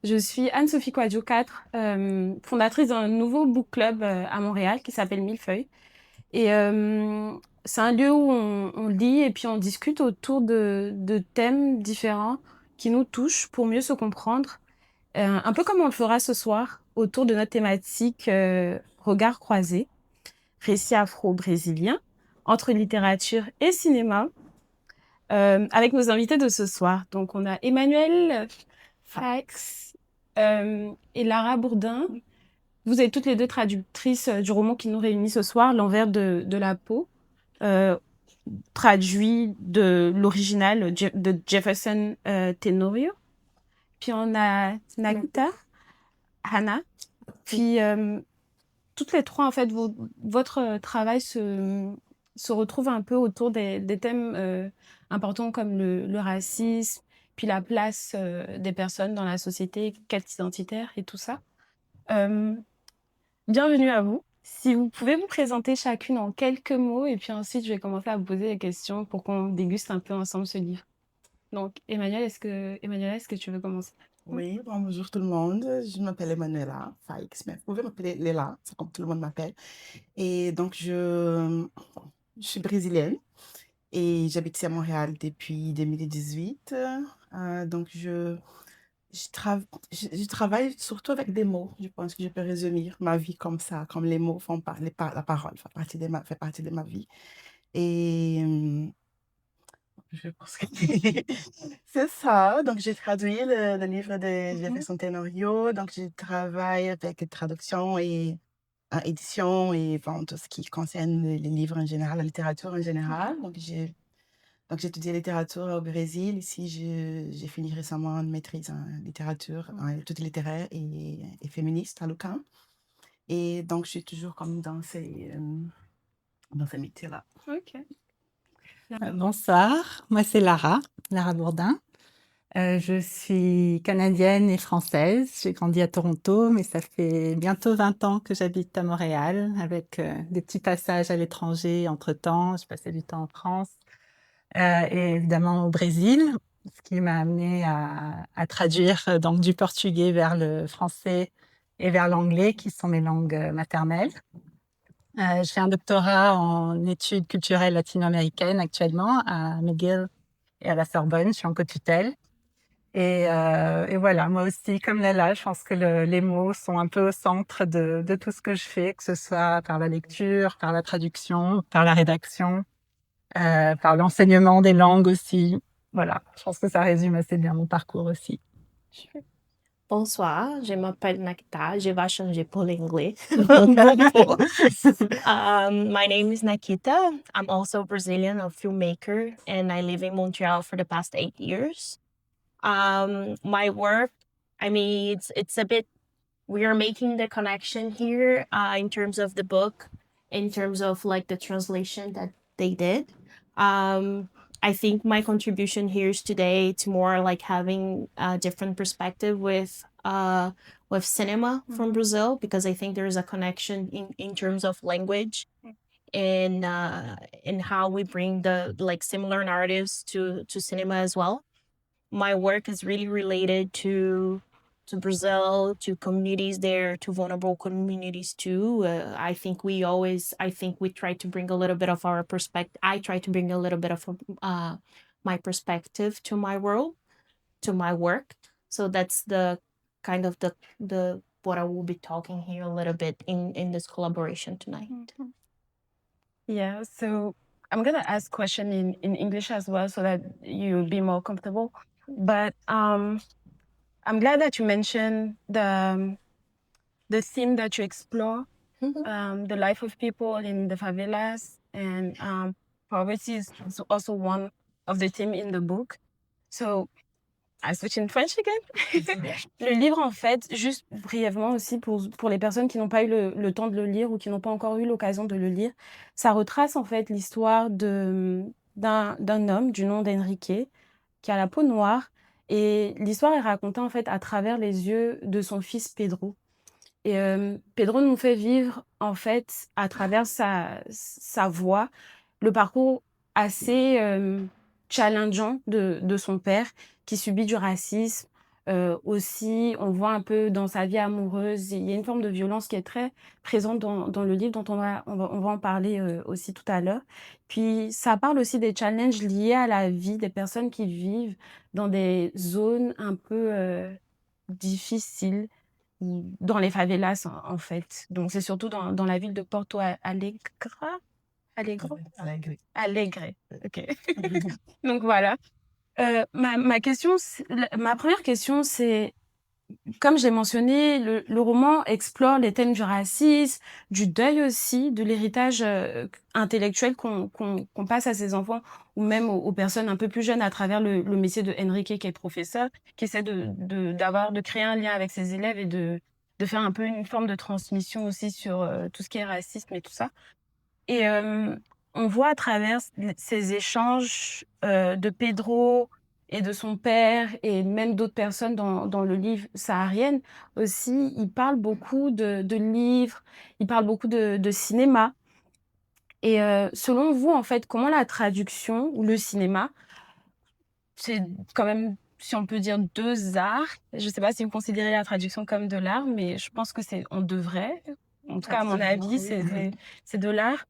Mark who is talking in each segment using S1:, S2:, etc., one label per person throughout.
S1: Je suis Anne-Sophie Kouadio-IV, fondatrice d'un nouveau book club à Montréal qui s'appelle Millefeuille. Et c'est un lieu où on lit et puis on discute autour de thèmes différents qui nous touchent pour mieux se comprendre. Un peu comme on le fera ce soir autour de notre thématique Regard croisé, récit afro-brésilien entre littérature et cinéma, avec nos invités de ce soir. Donc on a Emmanuel Fax et Lara Bourdin. Vous êtes toutes les deux traductrices du roman qui nous réunit ce soir, L'envers de la peau, euh, traduit de l'original de Jefferson Tenorio. Puis on a Nagita, Hannah. Puis toutes les trois, en fait, votre travail se retrouve un peu autour des thèmes importants comme le racisme, puis la place des personnes dans la société, quête identitaire et tout ça. Euh, Bienvenue à vous. Si vous pouvez vous présenter chacune en quelques mots, et puis ensuite je vais commencer à vous poser des questions pour qu'on déguste un peu ensemble ce livre. Donc, Emmanuel, est-ce que tu veux commencer?
S2: Oui, bonjour tout le monde. Je m'appelle Emanuela Faix, mais vous pouvez m'appeler Léla, c'est comme tout le monde m'appelle. Et donc, je suis brésilienne et j'habite ici à Montréal depuis 2018. Donc, je travaille surtout avec des mots. Je pense que je peux résumer ma vie comme ça, comme les mots font parler, la parole fait partie de ma vie. Et je pense que c'est ça. Donc, j'ai traduit le livre de Jefferson Tenorio. Donc, je travaille avec traduction et édition et bon, tout ce qui concerne les livres en général, la littérature en général. Donc, j'ai étudié littérature au Brésil. Ici, j'ai fini récemment une maîtrise en littérature, en études littéraires et féministes à l'UQAM. Et donc, je suis toujours comme dans ces métiers-là.
S1: Ok.
S3: Bonsoir, moi c'est Lara Bourdin. Je suis canadienne et française. J'ai grandi à Toronto, mais ça fait bientôt 20 ans que j'habite à Montréal, avec des petits passages à l'étranger entre-temps. J'ai passé du temps en France et évidemment au Brésil, ce qui m'a amenée à traduire donc du portugais vers le français et vers l'anglais, qui sont mes langues maternelles. Je fais un doctorat en études culturelles latino-américaines actuellement à McGill et à la Sorbonne. Je suis en co-tutelle. Et voilà, moi aussi, comme Lala, je pense que les mots sont un peu au centre de tout ce que je fais, que ce soit par la lecture, par la traduction, par la rédaction, par l'enseignement des langues aussi. Voilà, je pense que ça résume assez bien mon parcours aussi.
S4: Bonsoir, je m'appelle Nakita. Je vais changer pour l'anglais. My name is Nakita. I'm also Brazilian, a filmmaker, and I live in Montreal for the past 8 years. My work, I mean, it's a bit. We are making the connection here in terms of the book, in terms of like the translation that they did. I think my contribution here is today it's more like having a different perspective with cinema from Brazil, because I think there is a connection in terms of language and how we bring the like similar narratives to cinema as well. My work is really related to Brazil, to communities there, to vulnerable communities too. I think we try to bring a little bit of our perspective. I try to bring a little bit of my perspective to my world, to my work. So that's the kind of the what I will be talking here a little bit in this collaboration tonight.
S1: Yeah, so I'm gonna ask question in English as well so that you'll be more comfortable. But I'm glad that you mentioned the theme that you explore, the life of people in the favelas, and poverty is also one of the theme in the book. So I switch in French again. Le livre, en fait, juste brièvement aussi pour les personnes qui n'ont pas eu le temps de le lire ou qui n'ont pas encore eu l'occasion de le lire, ça retrace en fait l'histoire d'un homme du nom d'Enrique qui a la peau noire, et l'histoire est racontée en fait à travers les yeux de son fils Pedro. Et Pedro nous fait vivre en fait à travers sa voix le parcours assez challengeant de son père qui subit du racisme, Aussi, on voit un peu dans sa vie amoureuse, il y a une forme de violence qui est très présente dans le livre dont on va en parler, aussi tout à l'heure. Puis ça parle aussi des challenges liés à la vie des personnes qui vivent dans des zones un peu, difficiles ou dans les favelas en fait. Donc c'est surtout dans la ville de Porto Alegre? Alegro?
S2: Alegre.
S1: Alegre, OK. Donc voilà. Ma première question, c'est, comme je l'ai mentionné, le roman explore les thèmes du racisme, du deuil aussi, de l'héritage, intellectuel qu'on passe à ses enfants ou même aux personnes un peu plus jeunes à travers le métier de Enrique qui est professeur, qui essaie de créer un lien avec ses élèves et de faire un peu une forme de transmission aussi sur, tout ce qui est racisme et tout ça. Et on voit à travers ces échanges, de Pedro et de son père et même d'autres personnes dans le livre saharienne aussi, il parle beaucoup de livres, il parle beaucoup de cinéma et selon vous, en fait, comment la traduction ou le cinéma, c'est quand même, si on peut dire, 2 arts. Je sais pas si vous considérez la traduction comme de l'art, mais je pense que on devrait. En tout cas, à mon
S2: Absolument,
S1: avis,
S2: oui.
S1: c'est de l'art.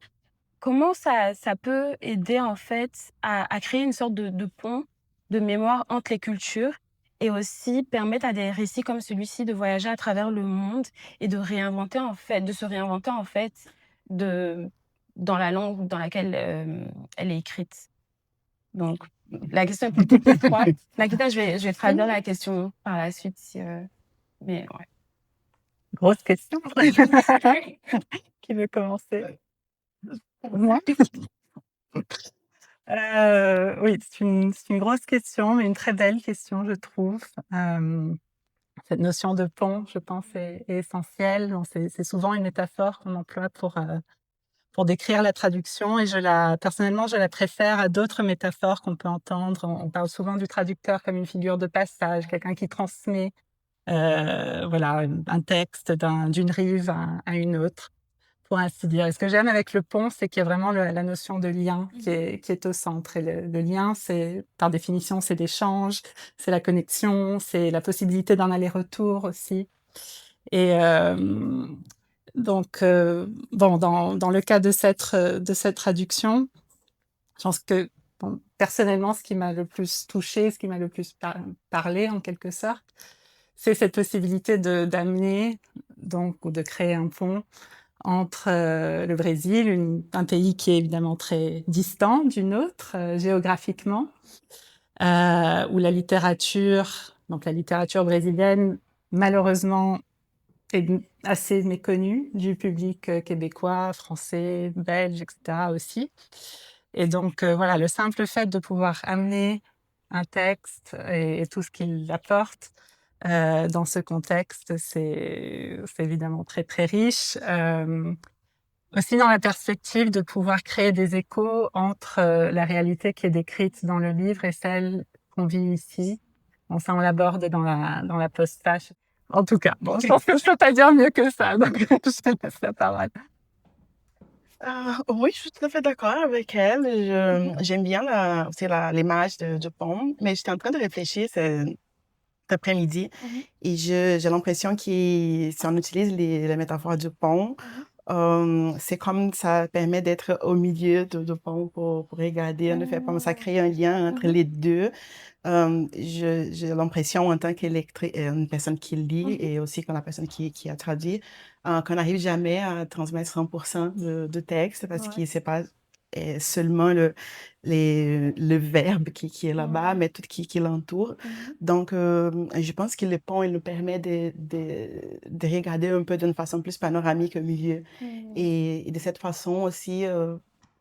S1: Comment ça peut aider en fait à créer une sorte de pont de mémoire entre les cultures et aussi permettre à des récits comme celui-ci de voyager à travers le monde et de se réinventer en fait de dans la langue dans laquelle, elle est écrite? Donc la question est plutôt pour toi. Nakita, je vais traduire la question par la suite si, mais ouais.
S3: Grosse question. Qui veut commencer? Moi? Oui, c'est une grosse question, mais une très belle question, je trouve. Cette notion de pont, je pense, est essentielle. Bon, c'est souvent une métaphore qu'on emploie pour décrire la traduction et personnellement, je la préfère à d'autres métaphores qu'on peut entendre. On parle souvent du traducteur comme une figure de passage, quelqu'un qui transmet, voilà, un texte d'une rive à une autre, pour ainsi dire. Et ce que j'aime avec le pont, c'est qu'il y a vraiment la notion de lien qui est au centre. Et le lien, par définition, c'est l'échange, c'est la connexion, c'est la possibilité d'un aller-retour aussi. Et donc, bon, dans le cas de cette traduction, je pense que, bon, personnellement, ce qui m'a le plus touchée, ce qui m'a le plus parlé en quelque sorte, c'est cette possibilité d'amener, donc, ou de créer un pont entre le Brésil, un pays qui est évidemment très distant du nôtre, géographiquement, où la littérature brésilienne, malheureusement, est assez méconnue du public québécois, français, belge, etc. aussi. Et donc, voilà, le simple fait de pouvoir amener un texte et tout ce qu'il apporte dans ce contexte, c'est évidemment très, très riche. Aussi dans la perspective de pouvoir créer des échos entre la réalité qui est décrite dans le livre et celle qu'on vit ici. Bon, ça, on l'aborde dans la postface. En tout cas, bon, je pense que je peux pas dire mieux que ça, donc je te laisse la parole.
S2: Oui, je suis tout à fait d'accord avec elle. J'aime bien l'image du pont, mais j'étais en train de réfléchir cet après-midi et j'ai l'impression que si on utilise les métaphores du pont, c'est comme ça permet d'être au milieu du pont pour regarder, de faire comme ça crée un lien entre les deux. J'ai l'impression en tant une personne qui lit et aussi comme la personne qui a traduit, qu'on n'arrive jamais à transmettre 100% de texte parce que c'est pas seulement le verbe qui est là-bas, mais tout qui l'entoure. Donc, je pense que le pont, il nous permet de regarder un peu d'une façon plus panoramique au milieu. Et de cette façon aussi,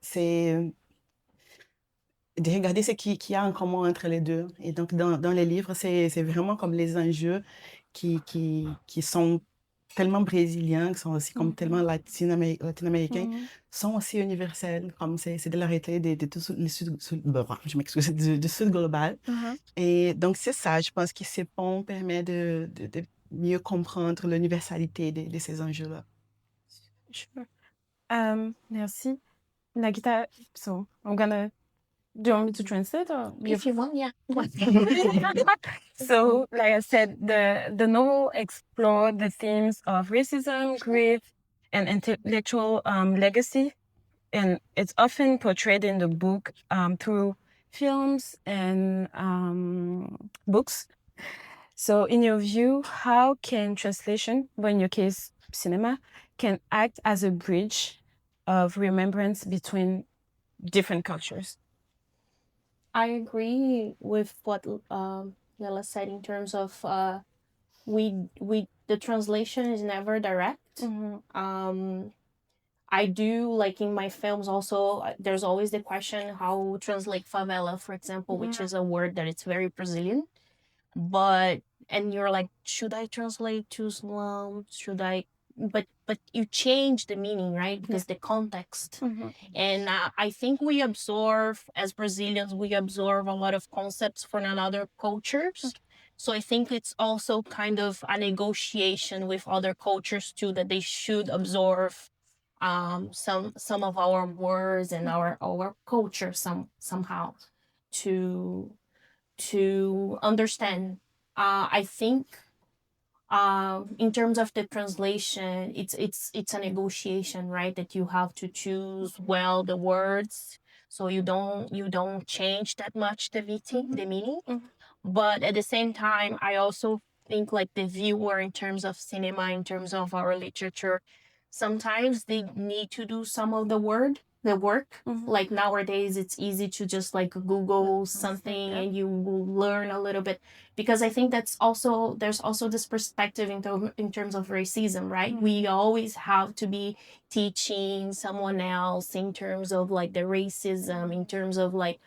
S2: c'est de regarder ce qu'il y a en commun entre les deux. Et donc, dans les livres, c'est vraiment comme les enjeux qui sont tellement brésiliens, qui sont aussi comme tellement latino-américains, sont aussi universels, comme c'est de la réalité de tout le sud, je m'excuse, du sud global. Et donc, c'est ça, je pense que ce pont permet de mieux comprendre l'universalité de ces enjeux-là.
S1: Sure. Merci. Nagita, so I'm gonna Do you want me to translate or
S4: If you want, yeah.
S1: So, like I said, the novel explored the themes of racism, grief, and intellectual legacy, and it's often portrayed in the book through films and books. So, in your view, how can translation, or in your case, cinema, can act as a bridge of remembrance between different cultures?
S4: I agree with what Lela said in terms of the translation is never direct. I do, like in my films also, there's always the question how translate favela, for example, which is a word that it's very Brazilian. And you're like, should I translate to slum? Should I? But you change the meaning, right? Because the context. And I think we absorb, as Brazilians, we absorb a lot of concepts from another cultures. So I think it's also kind of a negotiation with other cultures too, that they should absorb some of our words and our culture somehow to understand. I think in terms of the translation, it's a negotiation, right? That you have to choose well the words, so you don't change that much the meaning. But at the same time, I also think like the viewer, in terms of cinema, in terms of our literature, sometimes they need to do some of the work. Like nowadays, it's easy to just like Google something and you will learn a little bit. Because I think there's also this perspective in terms of racism, right? We always have to be teaching someone else in terms of like the racism, in terms of like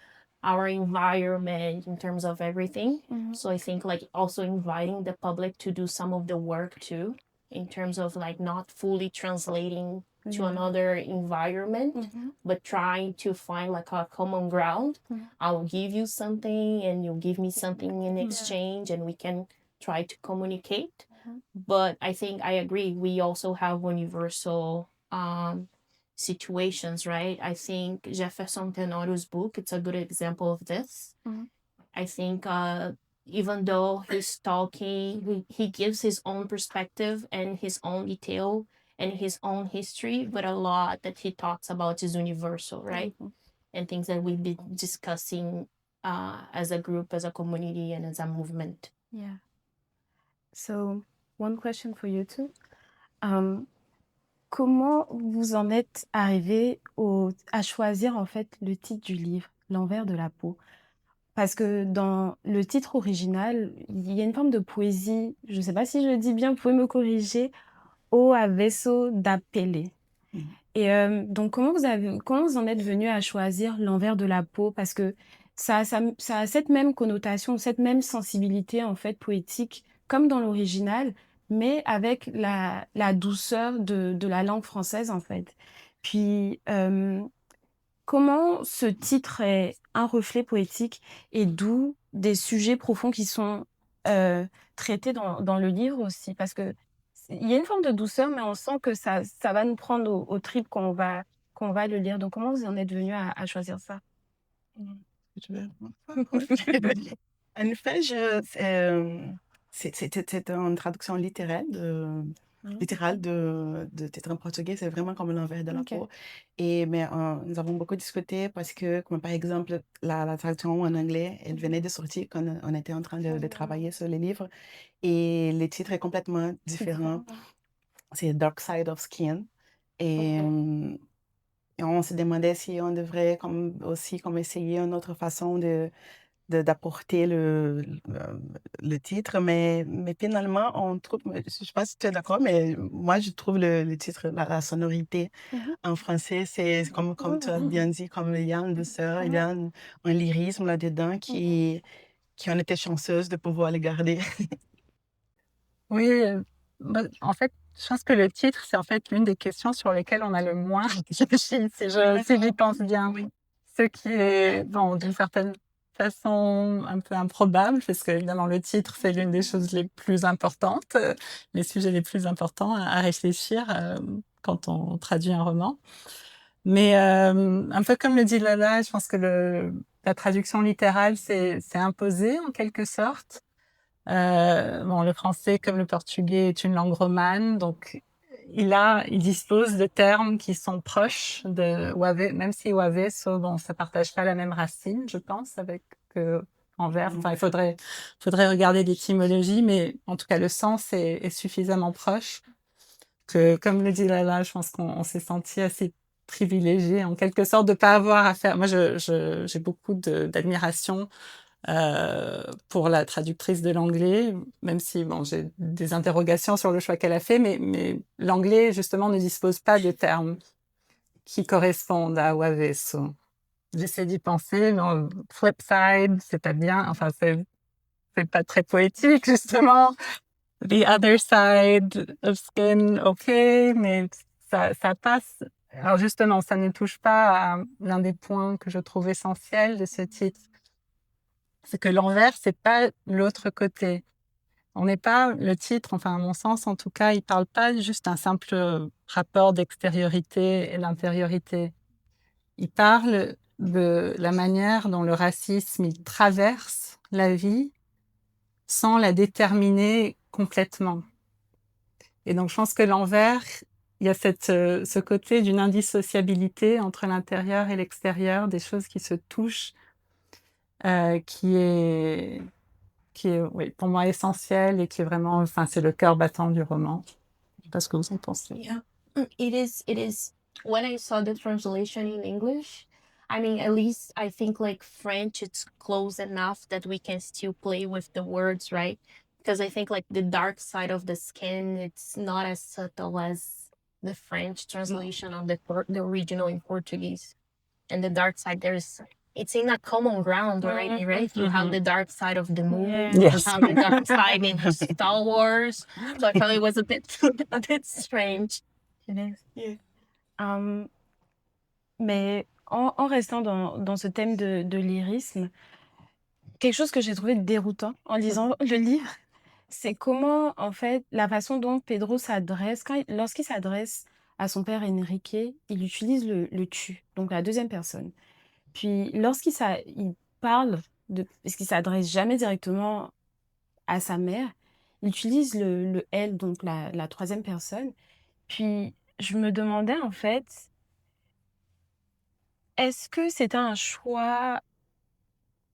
S4: our environment, in terms of everything. So I think like also inviting the public to do some of the work too, in terms of like not fully translating to another environment, but trying to find like a common ground. I'll give you something and you'll give me something in exchange, and we can try to communicate. But I think I agree, we also have universal situations, right? I think Jefferson Tenorio's book, it's a good example of this. I think even though he's talking, he gives his own perspective and his own detail and his own history, but a lot that he talks about is universal, right? And things that we've been discussing as a group, as a community, and as a movement.
S1: Yeah. So, one question for you too. Comment vous en êtes arrivé à choisir en fait le titre du livre, L'envers de la peau? Parce que dans le titre original, il y a une forme de poésie, je ne sais pas si je le dis bien, vous pouvez me corriger, au avesso da pelle. Et donc, comment vous en êtes venu à choisir l'envers de la peau? Parce que ça a cette même connotation, cette même sensibilité en fait poétique, comme dans l'original, mais avec la douceur de la langue française en fait. Puis, comment ce titre est un reflet poétique et d'où des sujets profonds qui sont traités dans le livre aussi? Parce que il y a une forme de douceur, mais on sent que ça va nous prendre aux tripes quand on va le lire. Donc, comment vous en êtes venu à choisir ça?
S2: En effet, c'est une traduction littérale de titre en portugais, c'est vraiment comme l'envers de la peau. Mais nous avons beaucoup discuté parce que, comme par exemple, la traduction en anglais, elle venait de sortir quand on était en train de travailler sur les livres. Et le titre est complètement différent. C'est Dark Side of Skin. Et on se demandait si on devrait aussi essayer une autre façon d'apporter le titre, mais finalement, on trouve, je ne sais pas si tu es d'accord, mais moi, je trouve le titre, la sonorité en français, c'est comme tu as bien dit, comme il y a une douceur, il y a un lyrisme là-dedans qui on était chanceuse de pouvoir le garder.
S3: Oui, en fait, je pense que le titre, c'est en fait l'une des questions sur lesquelles on a le moins réfléchi, si j'y pense bien.
S2: Oui.
S3: Ce qui est, bon, d'une certaine façon un peu improbable, parce que évidemment le titre, c'est l'une des choses les plus importantes, les sujets les plus importants à réfléchir quand on traduit un roman. Mais un peu comme le dit Lala, je pense que la traduction littérale s'est imposée en quelque sorte. Bon, le français comme le portugais est une langue romane, donc il dispose de termes qui sont proches de Wave, même si Waveso, bon, ça partage pas la même racine, je pense, avec Anvers. Enfin, il faudrait regarder l'étymologie, mais en tout cas, le sens est suffisamment proche que, comme le dit Lala, je pense qu'on s'est senti assez privilégié, en quelque sorte, de pas avoir à faire. Moi, j'ai beaucoup d'admiration pour la traductrice de l'anglais, même si bon, j'ai des interrogations sur le choix qu'elle a fait, mais l'anglais, justement, ne dispose pas de termes qui correspondent à Waveso. J'essaie d'y penser, mais flip side, c'est pas bien, enfin, c'est pas très poétique, justement. The other side of skin, ok, mais ça passe. Alors justement, ça ne touche pas à l'un des points que je trouve essentiels de ce titre. C'est que l'envers, c'est pas l'autre côté. On n'est pas, le titre, enfin à mon sens en tout cas, il parle pas juste d'un simple rapport d'extériorité et d'intériorité. Il parle de la manière dont le racisme il traverse la vie sans la déterminer complètement. Et donc je pense que l'envers, il y a ce côté d'une indissociabilité entre l'intérieur et l'extérieur, des choses qui se touchent, qui est oui, pour moi essentiel et qui est vraiment, enfin, c'est le cœur battant du roman. Je sais pas ce que vous en pensez.
S4: Yeah, it is. When I saw the translation in English, I mean, at least I think like French, it's close enough that we can still play with the words, right? Because I think like the dark side of the skin, it's not as subtle as the French translation of the original in Portuguese. And the dark side, it's in a common ground already, right? You have the dark side of the moon,
S3: Yes.
S4: you have the dark side in Star Wars. So I thought it was a bit strange.
S2: It is. Yeah.
S1: Mais en restant dans ce thème de lyrisme, quelque chose que j'ai trouvé déroutant en lisant le livre, c'est comment, en fait, la façon dont Pedro s'adresse, lorsqu'il s'adresse à son père Enrique, il utilise le tu, donc la deuxième personne. Puis il parle, parce qu'il s'adresse jamais directement à sa mère, il utilise le elle, donc la troisième personne. Puis je me demandais, en fait, est-ce que c'était un choix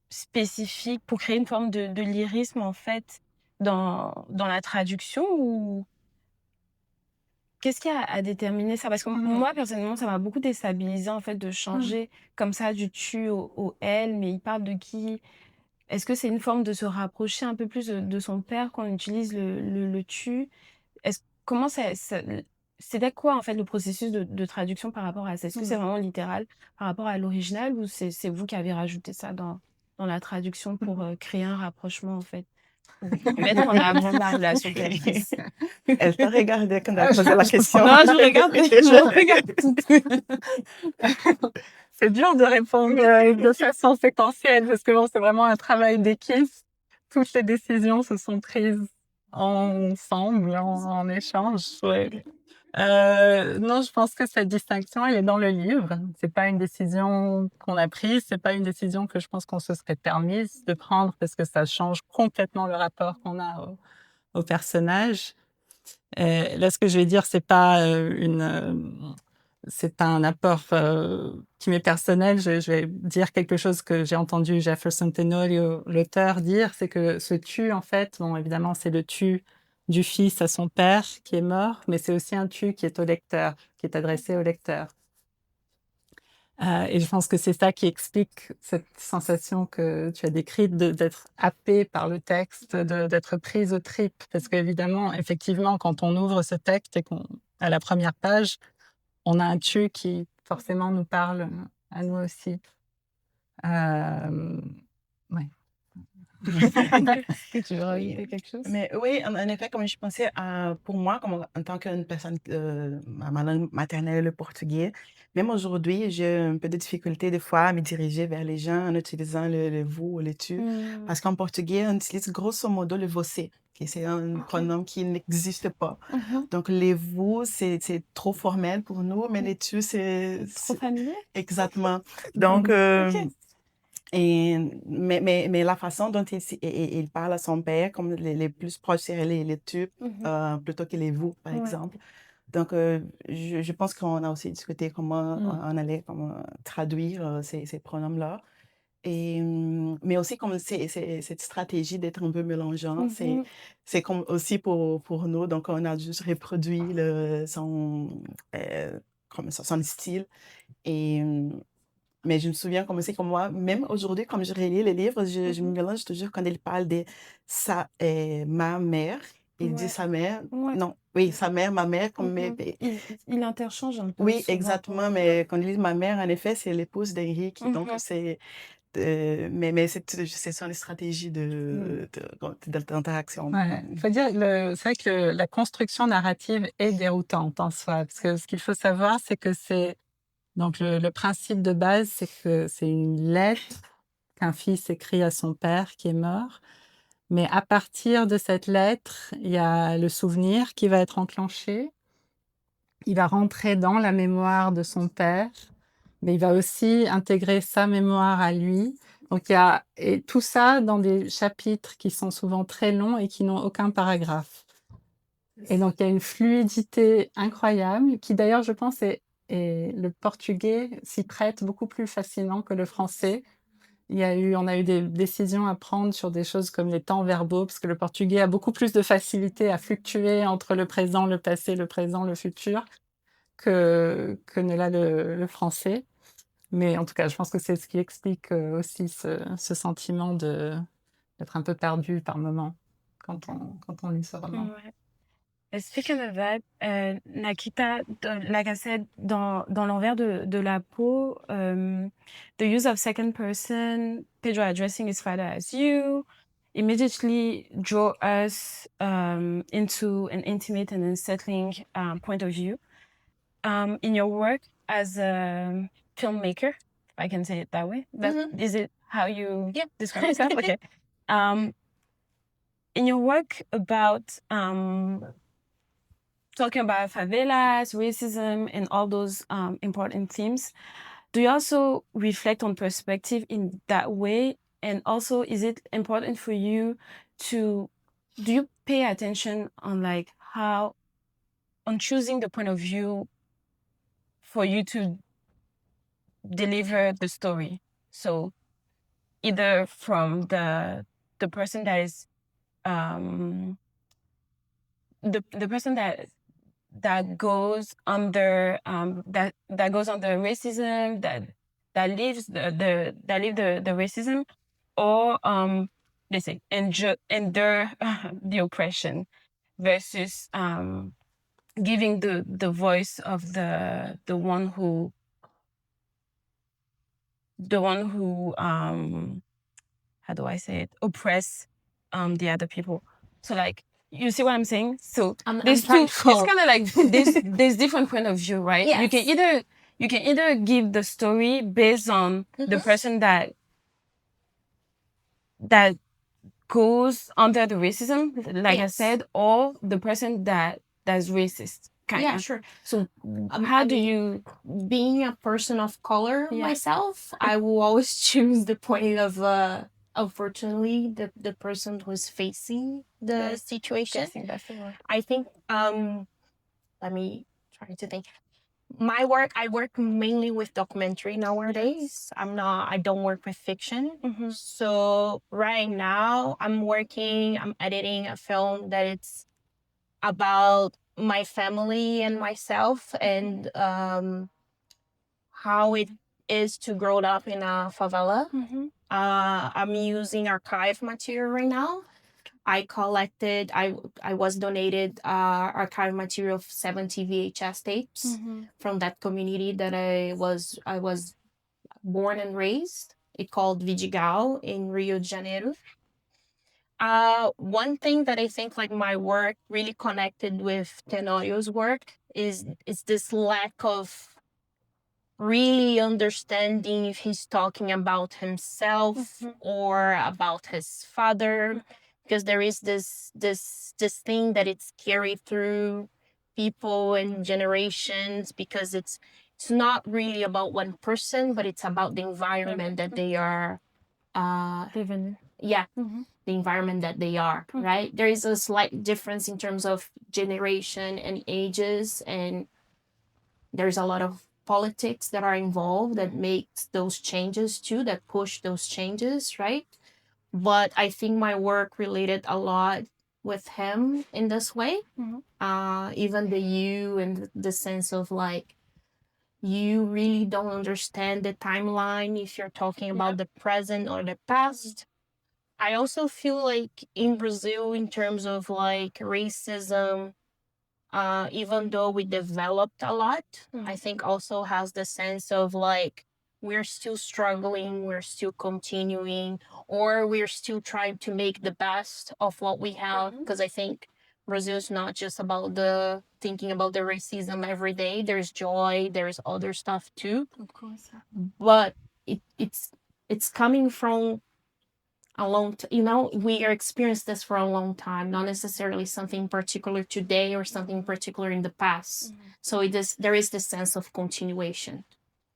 S1: spécifique pour créer une forme de lyrisme, en fait, dans la traduction, ou qu'est-ce qui a déterminé ça? Parce que moi, personnellement, ça m'a beaucoup déstabilisée, en fait, de changer comme ça du tu au elle, mais il parle de qui? Est-ce que c'est une forme de se rapprocher un peu plus de son père quand on utilise le tu? Comment c'était quoi, en fait, le processus de traduction par rapport à ça? Est-ce que c'est vraiment littéral par rapport à l'original, ou c'est vous qui avez rajouté ça dans la traduction pour créer un rapprochement, en fait? Pour mettre en avant la relation père-fils.
S2: Elle t'a regardé quand elle a posé la question.
S1: Non, je regarde tout.
S3: C'est dur de répondre de façon séquentielle parce que bon, c'est vraiment un travail d'équipe. Toutes les décisions se sont prises ensemble, en échange. Ouais. Non, je pense que cette distinction, elle est dans le livre. C'est pas une décision qu'on a prise, c'est pas une décision que je pense qu'on se serait permise de prendre parce que ça change complètement le rapport qu'on a au personnage. Là, ce que je vais dire, c'est pas c'est pas un apport qui m'est personnel. Je vais dire quelque chose que j'ai entendu Jefferson Tenorio, l'auteur, dire, c'est que ce tu, en fait, bon, évidemment, c'est le tu du fils à son père qui est mort, mais c'est aussi un tu qui est au lecteur, qui est adressé au lecteur. Et je pense que c'est ça qui explique cette sensation que tu as décrite d'être happée par le texte, d'être prise aux tripes. Parce qu'évidemment, effectivement, quand on ouvre ce texte et à la première page, on a un tu qui forcément nous parle à nous aussi. Ouais.
S1: Est-ce que tu veux rajouter quelque chose?
S2: Mais oui, en effet, comme je pensais, pour moi, en tant qu'une personne, ma langue maternelle est le portugais, même aujourd'hui, j'ai un peu de difficulté des fois à me diriger vers les gens en utilisant le vous ou le tu. Parce qu'en portugais, on utilise grosso modo le você, qui c'est un pronom qui n'existe pas. Donc, les vous, c'est trop formel pour nous, mais les tu, c'est
S1: Trop familier?
S2: exactement. Donc, Mais la façon dont il parle à son père, comme les plus proches, c'est les tubes, plutôt que les vous, par
S1: Ouais.
S2: exemple. Donc, je pense qu'on a aussi discuté comment on allait traduire ces pronoms-là. Mais aussi comme cette stratégie d'être un peu mélangeant, c'est comme aussi pour nous. Donc, on a juste reproduit son style. Mais je me souviens comme c'est comme moi, même aujourd'hui, comme je relis les livres, je me mélange toujours quand il parle de ma mère. Il dit
S1: Ouais.
S2: sa mère.
S1: Ouais.
S2: Non, oui, sa mère, ma mère.
S1: Il interchange un peu
S2: Oui,
S1: souvent.
S2: exactement. Mais quand il dit ma mère, en effet, c'est l'épouse d'Henrique. Donc, c'est. Mais c'est son stratégie d'interaction.
S3: Ouais, il faut dire, c'est vrai que la construction narrative est déroutante en soi, parce que ce qu'il faut savoir, c'est que donc le principe de base, c'est que c'est une lettre qu'un fils écrit à son père qui est mort, mais à partir de cette lettre, il y a le souvenir qui va être enclenché, il va rentrer dans la mémoire de son père, mais il va aussi intégrer sa mémoire à lui. Donc et tout ça dans des chapitres qui sont souvent très longs et qui n'ont aucun paragraphe. Et donc il y a une fluidité incroyable qui d'ailleurs je pense et le portugais s'y prête beaucoup plus facilement que le français. On a eu des décisions à prendre sur des choses comme les temps verbaux, parce que le portugais a beaucoup plus de facilité à fluctuer entre le présent, le passé, le présent, le futur, que ne l'a le français. Mais en tout cas, je pense que c'est ce qui explique aussi ce sentiment d'être un peu perdu par moment quand on lit ce roman.
S1: Ouais. Speaking of that, Nakita, like I said, dans l'envers de la peau, the use of second person, Pedro addressing his father as you, immediately draw us into an intimate and unsettling point of view. In your work as a filmmaker, if I can say it that way, is it how you describe yourself? Okay. In your work about talking about favelas, racism, and all those important themes, do you also reflect on perspective in that way? And also, is it important for you do you pay attention on on choosing the point of view for you to deliver the story? So either from the person that is the person that goes under that goes under racism, that lives the racism, or let's say endure the oppression, versus giving the voice of the one who how do I say it, oppress the other people. So like, you see what I'm saying? So there's two. It's kind of like there's different point of view, right?
S4: Yes.
S1: You can either give the story based on the person that goes under the racism, like I said, or the person that's racist.
S4: Yeah, sure.
S1: So how do you?
S4: Being a person of color myself, I will always choose the point of unfortunately the person who's facing the situation.
S1: That's the word.
S4: I think let me try to think. I work mainly with documentary nowadays. I don't work with fiction. So right now I'm editing a film that it's about my family and myself, and how it is to grow up in a favela. I'm using archive material right now. I was donated archive material of 70 VHS tapes from that community that I was born and raised. It's called Vidigal in Rio de Janeiro. One thing that I think like my work really connected with Tenorio's work is this lack of really understanding if he's talking about himself or about his father, because there is this thing that it's carried through people and generations, because it's not really about one person, but it's about the environment that they are
S1: Even.
S4: yeah,
S1: Mhm.
S4: the environment that they are,
S1: Mhm.
S4: right? There is a slight difference in terms of generation and ages, and there's a lot of politics that are involved that makes those changes too, that push those changes, right? But I think my work related a lot with him in this way.
S1: Mhm.
S4: Even the you and the sense of like you really don't understand the timeline if you're talking about the present or the past. I also feel like in Brazil, in terms of like racism, even though we developed a lot, I think also has the sense of like we're still struggling, we're still continuing, or we're still trying to make the best of what we have. Because I think Brazil is not just about the thinking about the racism every day. There's joy, there's other stuff too.
S1: Of course.
S4: But it's coming from a long we are experienced this for a long time, not necessarily something particular today or something particular in the past. So there is this sense of continuation.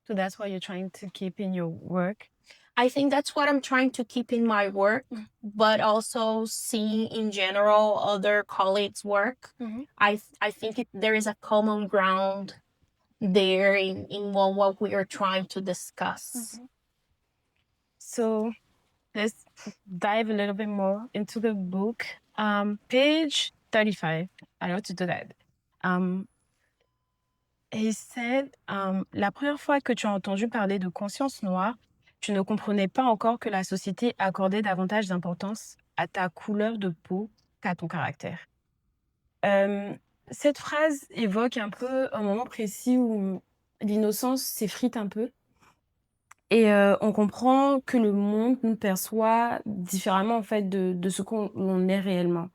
S1: So that's what you're trying to keep in your work.
S4: I think that's what I'm trying to keep in my work, but also seeing in general other colleagues' work. I think there is a common ground there in what we are trying to discuss.
S1: So let's dive a little bit more into the book. Page 35. I know to do that. He said, la première fois que tu as entendu parler de conscience noire, tu ne comprenais pas encore que la société accordait davantage d'importance à ta couleur de peau qu'à ton caractère. Cette phrase évoque un peu un moment précis où l'innocence s'effrite un peu. Et on comprend que le monde nous perçoit différemment en fait de ce qu'on est réellement.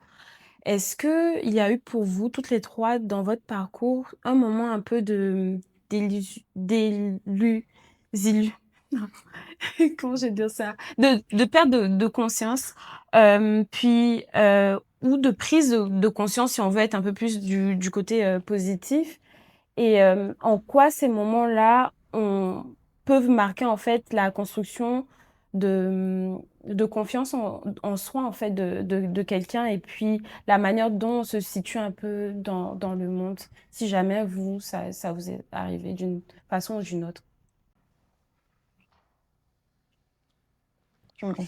S1: Est-ce qu'il y a eu pour vous, toutes les 3, dans votre parcours, un moment un peu comment je vais dire ça? De perte de conscience, puis ou de prise de conscience, si on veut être un peu plus du côté positif? Et en quoi ces moments-là peuvent marquer en fait la construction de confiance en soi en fait de quelqu'un, et puis la manière dont on se situe un peu dans le monde, si jamais ça vous est arrivé d'une façon ou d'une autre. I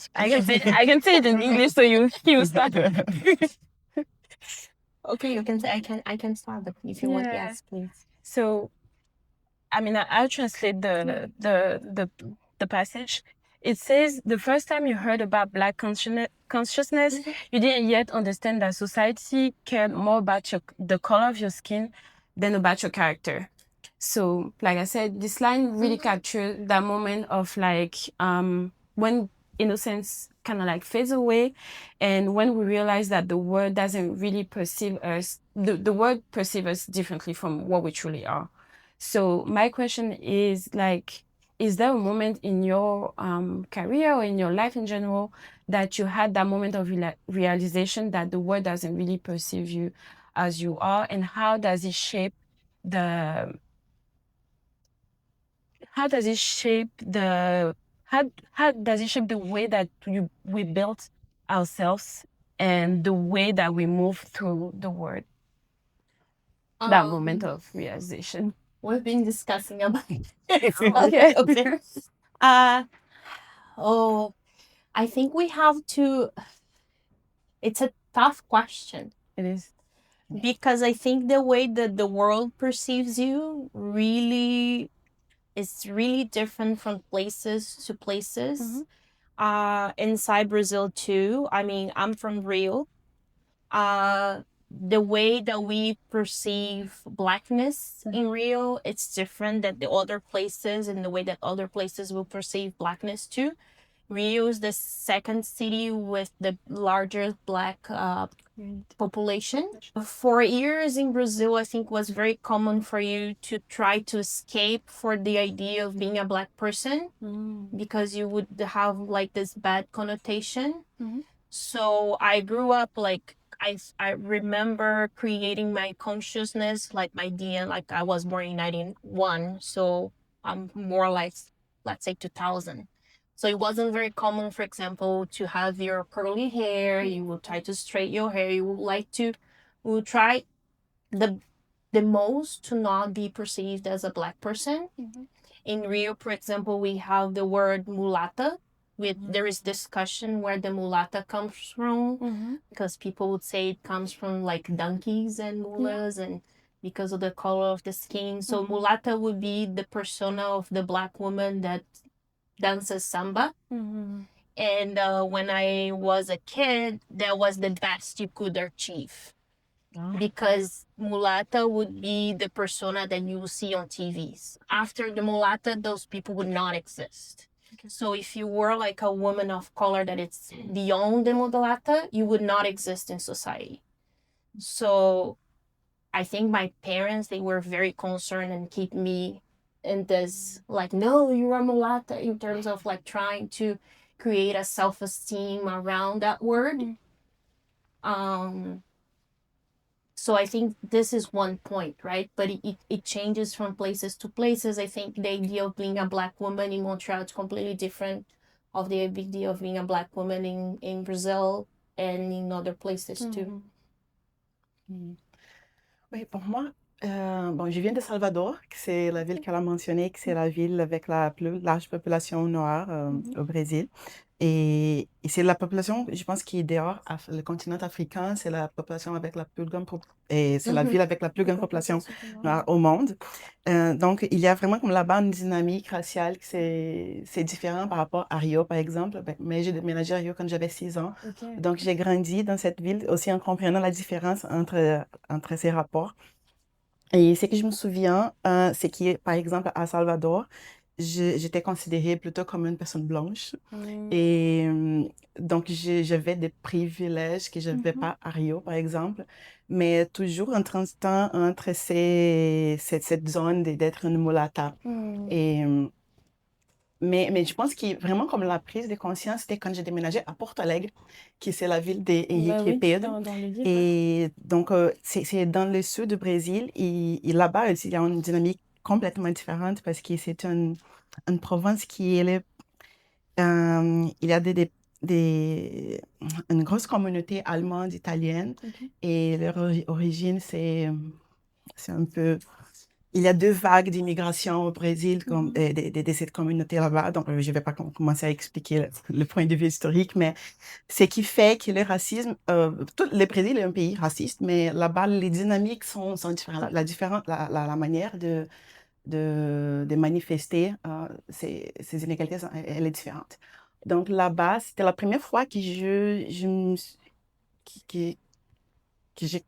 S1: can say it in English so you start.
S4: Okay, you can say I can start, but if you want,
S1: Yeah.
S4: yes, please.
S1: So, I mean, I'll translate the passage. It says, the first time you heard about Black consciousness, you didn't yet understand that society cared more about the color of your skin than about your character. So, like I said, this line really captured that moment of like, when innocence kind of like fades away, and when we realize that the world doesn't really perceive us, the world perceives us differently from what we truly are. So my question is like, is there a moment in your career or in your life in general that you had that moment of realization that the world doesn't really perceive you as you are, and how does it shape the how does it shape the way that we built ourselves and the way that we move through the world? That moment of realization.
S4: We've been discussing about it.
S1: Okay.
S4: Okay. I think we have to. It's a tough question
S1: It is.
S4: because I think the way that the world perceives you really is really different from places to places. Inside Brazil too. I mean, I'm from Rio. The way that we perceive Blackness in Rio, it's different than the other places, and the way that other places will perceive Blackness too. Rio is the second city with the largest Black population. For years in Brazil, I think was very common for you to try to escape for the idea of being a Black person because you would have like this bad connotation. So I grew up like I remember creating my consciousness, like my DNA, like I was born in 1991, so I'm more like, let's say 2000. So it wasn't very common, for example, to have your curly hair. You will try to straighten your hair. You will try the most to not be perceived as a Black person. In Rio, for example, we have the word mulata. There is discussion where the mulata comes from, because people would say it comes from like donkeys and mulas, and because of the color of the skin. So mulata would be the persona of the Black woman that dances samba. And when I was a kid, that was the best you could achieve, because mulata would be the persona that you will see on TVs. After the mulata, those people would not exist. So if you were like a woman of color that it's beyond the mulata, you would not exist in society. So I think my parents, they were very concerned and keep me in this, like, no, you are mulata, in terms of like trying to create a self-esteem around that word. So I think this is one point, right? But it changes from places to places. I think the idea of being a Black woman in Montreal is completely different of the idea of being a Black woman in Brazil and in other places too.
S2: Oui, pour moi, bon, je viens de Salvador, que c'est la ville qu'elle a mentionnée, que c'est la ville avec la plus large population noire au Brésil. Et c'est la population, je pense, qui est dehors, le continent africain, c'est la population avec la plus grande et c'est la ville avec la plus grande population noire au monde. Donc, il y a vraiment comme là-bas une dynamique raciale, que c'est différent par rapport à Rio, par exemple. Mais j'ai déménagé à Rio quand j'avais 6 ans. Donc, j'ai grandi dans cette ville aussi en comprenant la différence entre ces rapports. Et ce que je me souviens, c'est que, par exemple, à Salvador, j'étais considérée plutôt comme une personne blanche. Et donc, j'avais des privilèges que je n'avais pas à Rio, par exemple, mais toujours en transitant entre cette zone d'être une mulata. Et, mais je pense que vraiment comme la prise de conscience, c'était quand j'ai déménagé à Porto Alegre, qui c'est la ville des Henrique Pedro.
S1: Dans le livre.
S2: Et donc, c'est dans le sud du Brésil. Et là-bas, il y a une dynamique complètement différente parce que c'est une province qui est... il y a une grosse communauté allemande, italienne. Et leur origine, c'est un peu... Il y a 2 vagues d'immigration au Brésil de cette communauté là-bas. Donc, je ne vais pas commencer à expliquer le point de vue historique, mais ce qui fait que le racisme... le Brésil est un pays raciste, mais là-bas, les dynamiques sont différentes. La manière de manifester ces inégalités, elle est différente. Donc, là-bas, c'était la première fois que j'ai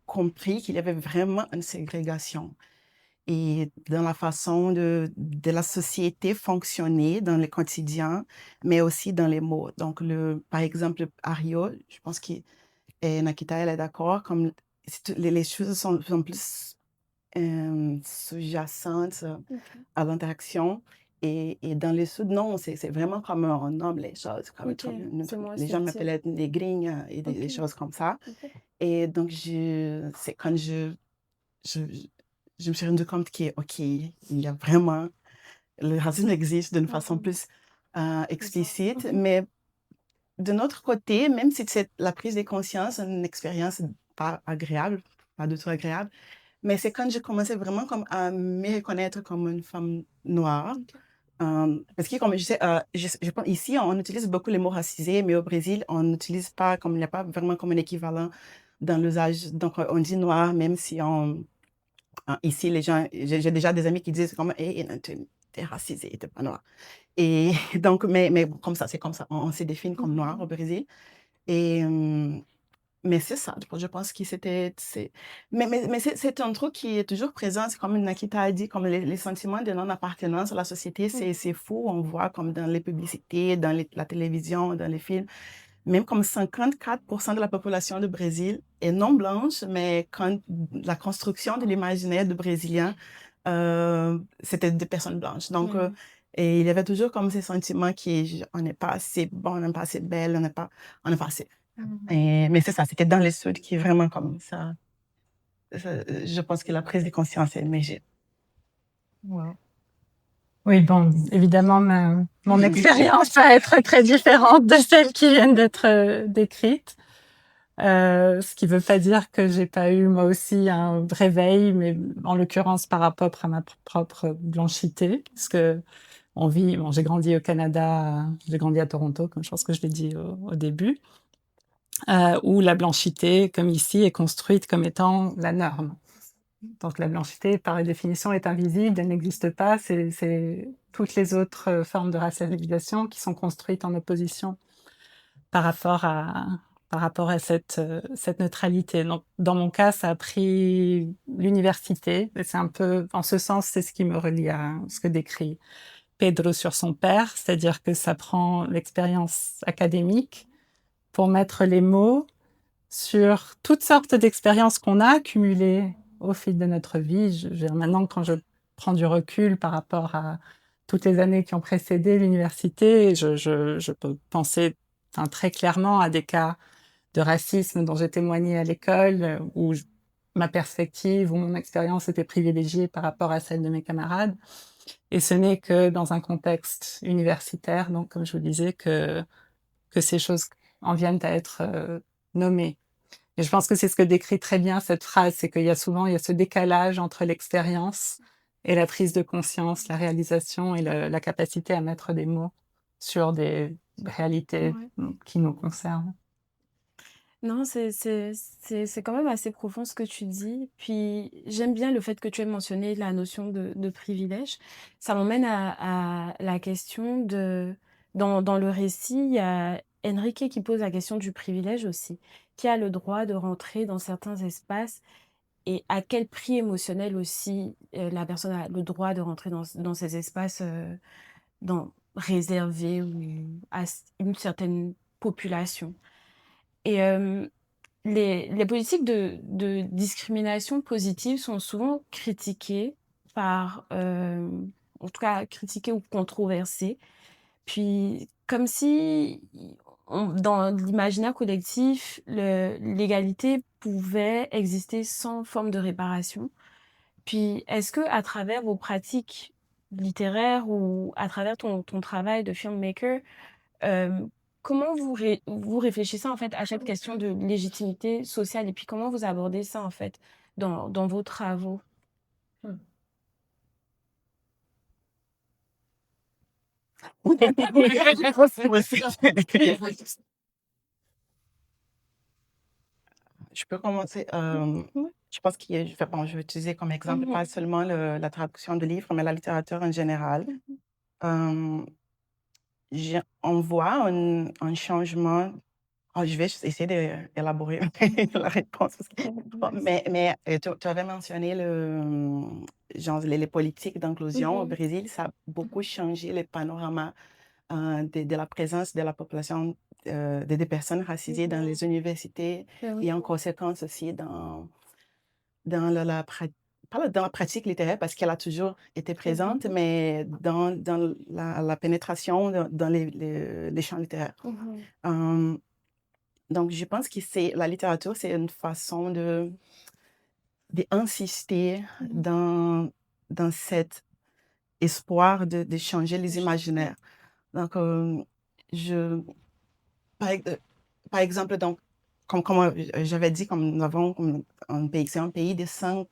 S2: compris qu'il y avait vraiment une ségrégation. Et dans la façon de la société fonctionner dans le quotidien, mais aussi dans les mots. Donc, par exemple, à Rio, je pense que Nakita, elle est d'accord, comme les choses sont plus sous-jacentes à l'interaction. Et dans le sud, non, c'est vraiment comme on nomme les choses. Comme les gens m'appelaient des grignes et des choses comme ça. Et donc, c'est quand je me suis rendu compte OK, il y a vraiment... Le racisme existe d'une façon plus explicite, mais de notre côté, même si c'est la prise de conscience, une expérience pas agréable, pas du tout agréable, mais c'est quand j'ai commencé vraiment comme à me reconnaître comme une femme noire. Parce que comme je sais, je pense ici, on utilise beaucoup les mots racisés, mais au Brésil, on n'utilise pas, comme il n'y a pas vraiment comme un équivalent dans l'usage. Donc, on dit noir, même si ici, les gens, j'ai déjà des amis qui disent comme, hey, t'es racisé, t'es pas noir. Et donc, mais comme ça, c'est comme ça. On se définit comme noir au Brésil. Et, mais c'est ça, je pense que mais c'est un truc qui est toujours présent. C'est comme Nakita a dit, comme les sentiments de non-appartenance à la société, c'est fou. On voit comme dans les publicités, dans la télévision, dans les films. Même comme 54% de la population du Brésil est non blanche, mais quand la construction de l'imaginaire du Brésilien, c'était des personnes blanches. Donc, et il y avait toujours comme ces sentiments qu'on n'est pas assez bon, on n'est pas assez belle, on n'est pas assez... mais c'est ça, c'était dans le sud qui est vraiment comme ça. Je pense que la prise de conscience est immédiate.
S5: Wow.
S3: Oui, bon, évidemment, mon expérience va être très différente de celles qui viennent d'être décrites. Ce qui veut pas dire que j'ai pas eu moi aussi un réveil, mais en l'occurrence par rapport à ma propre blanchité, parce que bon, j'ai grandi au Canada, j'ai grandi à Toronto, comme je pense que je l'ai dit au début, où la blanchité, comme ici, est construite comme étant la norme. Donc la blanchité, par définition, est invisible, elle n'existe pas. C'est toutes les autres formes de racialisation qui sont construites en opposition par rapport à cette neutralité. Donc, dans mon cas, ça a pris l'université. Et c'est un peu, en ce sens, c'est ce qui me relie à ce que décrit Pedro sur son père, c'est-à-dire que ça prend l'expérience académique pour mettre les mots sur toutes sortes d'expériences qu'on a accumulées au fil de notre vie. Maintenant, quand je prends du recul par rapport à toutes les années qui ont précédé l'université, je peux penser très clairement à des cas de racisme dont j'ai témoigné à l'école, où ma perspective ou mon expérience était privilégiée par rapport à celle de mes camarades. Et ce n'est que dans un contexte universitaire, donc comme je vous disais, que ces choses en viennent à être nommées. Et je pense que c'est ce que décrit très bien cette phrase, c'est qu'il y a souvent ce décalage entre l'expérience et la prise de conscience, la réalisation et la capacité à mettre des mots sur des réalités
S1: Ouais.
S3: qui nous concernent.
S1: Non, c'est quand même assez profond ce que tu dis. Puis j'aime bien le fait que tu aies mentionné la notion de privilège. Ça m'emmène à la question de... Dans le récit, il y a Enrique qui pose la question du privilège aussi. Qui a le droit de rentrer dans certains espaces et à quel prix émotionnel aussi la personne a le droit de rentrer dans ces espaces réservés ou à une certaine population. Et les politiques de discrimination positive sont souvent critiquées en tout cas critiquées ou controversées. Puis, comme si dans l'imaginaire collectif, l'égalité pouvait exister sans forme de réparation. Puis, est-ce que à travers vos pratiques littéraires ou à travers ton travail de filmmaker, euh, comment vous réfléchissez en fait à cette question de légitimité sociale et puis comment vous abordez ça en fait dans vos travaux?
S2: Je peux commencer.
S1: Ouais.
S2: Je pense bon, je vais utiliser comme exemple
S1: Mhm.
S2: pas seulement la traduction de livres, mais la littérature en général. Euh, on voit un changement. Oh, je vais essayer d'élaborer la réponse. Bon, mais tu avais mentionné genre, les politiques d'inclusion au
S1: Mhm.
S2: Brésil. Ça a beaucoup changé le panorama de la présence de la population, des personnes racisées dans les universités
S1: Ben oui.
S2: et en conséquence aussi dans pas dans la pratique littéraire parce qu'elle a toujours été présente, mais dans la pénétration dans les champs littéraires.
S1: Mhm.
S2: Euh, donc, je pense que la littérature, c'est une façon d'insister dans cet espoir de changer les imaginaires. Donc, je, par, ex- par exemple, donc, comme j'avais dit, comme nous avons un pays, c'est un pays de 500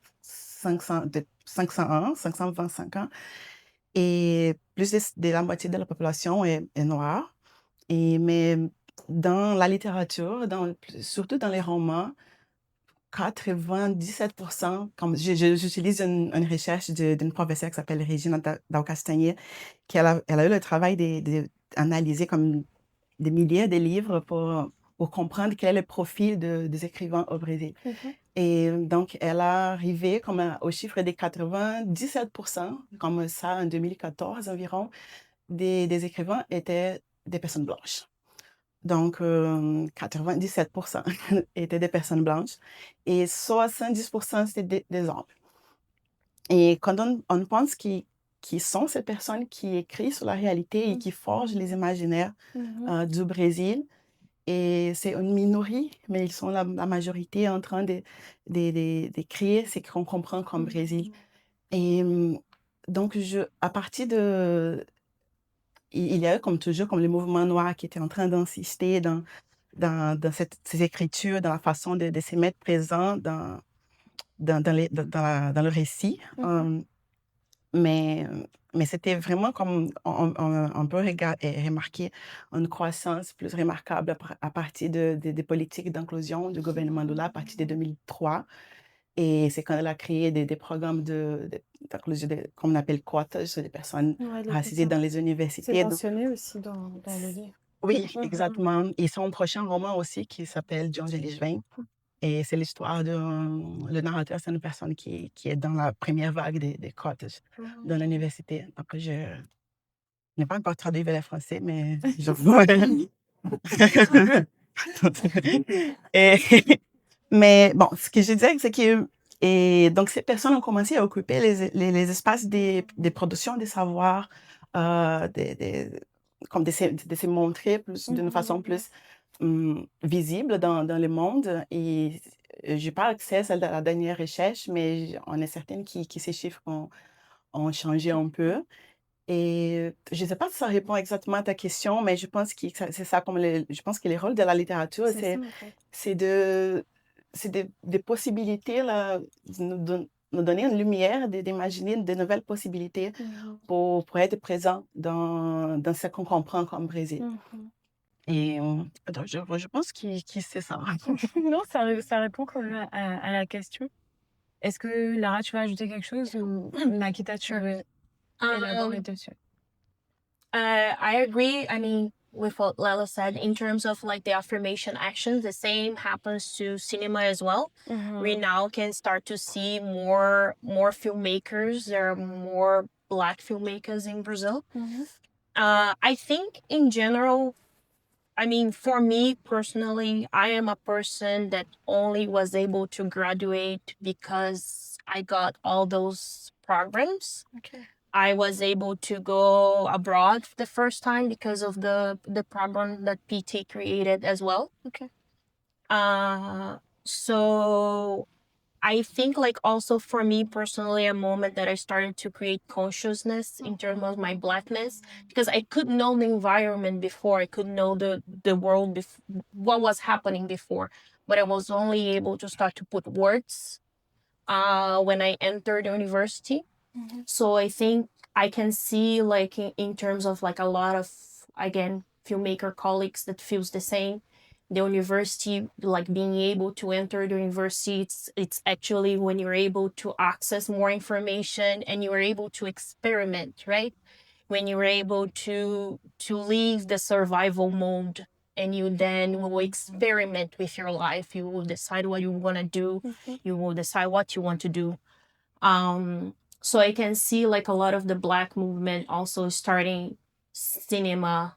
S2: ans, 525 ans, et plus de la moitié de la population est noire. Mais dans la littérature, surtout dans les romans, 97%, comme j'utilise une recherche d'une professeure qui s'appelle Regina Dau-Castagnier, elle a eu le travail d'analyser comme des milliers de livres pour comprendre quel est le profil des écrivains au Brésil.
S1: Mhm.
S2: Et donc, elle a arrivé au chiffre de 97%, comme ça en 2014 environ, des écrivains étaient des personnes blanches. Donc, 97% étaient des personnes blanches et 70% c'était des hommes. Et quand on pense qui sont ces personnes qui écrivent sur la réalité et qui forgent les imaginaires
S1: Mhm.
S2: du Brésil, et c'est une minorité, mais ils sont la majorité en train d'écrire ce qu'on comprend comme Brésil. Et donc, à partir de... Il y a eu, comme toujours, comme le mouvement noir qui était en train d'insister dans ces écritures, dans la façon de se mettre présent dans le récit. Mais, mais c'était vraiment comme on peut remarquer une croissance plus remarquable à partir des politiques d'inclusion du gouvernement Lula à partir de 2003. Et c'est quand elle a créé des programmes d'inclusion, comme on appelle quotas, sur les personnes
S1: Ouais, les
S2: racisées dans
S1: personnes.
S2: les
S1: C'est
S2: universités. Donc,
S1: mentionné aussi dans le livre.
S2: oui, exactement. Et son prochain roman aussi qui s'appelle John Vin. Et c'est l'histoire le narrateur, c'est une personne qui est dans la première vague des quotas dans l'université. Donc, je n'ai pas encore traduit vers le français, mais je vois. Mais bon, ce que je disais, c'est que donc ces personnes ont commencé à occuper les espaces des productions des savoirs, comme de se montrer d'une façon plus visible dans le monde. Et je n'ai pas accès à la dernière recherche, mais on est certaine que ces chiffres ont changé un peu. Et je ne sais pas si ça répond exactement à ta question, mais je pense que c'est ça, je pense que le rôle de la littérature,
S1: C'est ça, en fait.
S2: c'est des possibilités, là, nous donner une lumière, d'imaginer de nouvelles possibilités pour être présent dans ce qu'on comprend comme Brésil. Et donc, je pense que c'est ça.
S1: Non, ça répond quand même à la question. Est-ce que Lara, tu veux ajouter quelque chose ou Nakita, tu veux élaborer dessus?
S4: I agree. I mean, with what Lala said, in terms of like the affirmation actions, the same happens to cinema as well. We now can start to see more filmmakers. There are more Black filmmakers in Brazil. I think in general, I mean, for me personally, I am a person that only was able to graduate because I got all those programs.
S1: Okay.
S4: I was able to go abroad the first time because of the program that PT created as well.
S1: Okay.
S4: So I think like also for me personally, a moment that I started to create consciousness in terms of my Blackness, because I could know the environment before, I could know the world, what was happening before, but I was only able to start to put words when I entered university. So I think I can see like in terms of like a lot of, again, filmmaker colleagues that feels the same. The university, like being able to enter the university, it's actually when you're able to access more information and you're able to experiment, right? When you're able to leave the survival mode and you then will experiment with your life. You will decide what you want to do. You will decide what you want to do. So I can see like a lot of the Black movement also starting cinema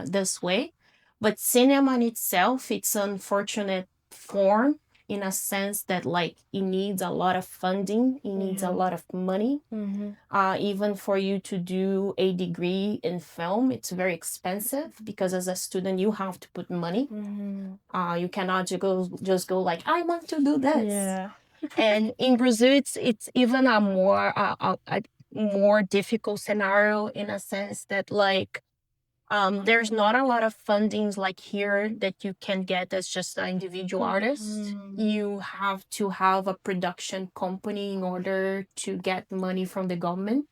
S4: this way. But cinema in itself, it's an unfortunate form in a sense that like it needs a lot of funding, it needs a lot of money. Even for you to do a degree in film, it's very expensive because as a student you have to put money. You cannot just go like, I want to do this.
S1: Yeah.
S4: And in Brazil, it's even a more difficult scenario in a sense that like there's not a lot of fundings like here that you can get as just an individual artist. You have to have a production company in order to get money from the government.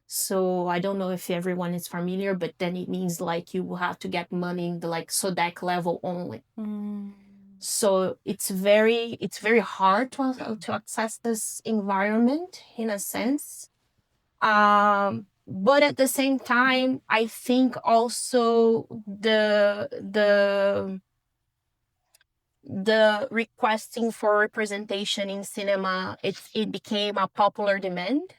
S4: So I don't know if everyone is familiar, but then it means like you will have to get money in the like SODEC level only. So it's very hard to access this environment in a sense. But at the same time, I think also the requesting for representation in cinema, it became a popular demand.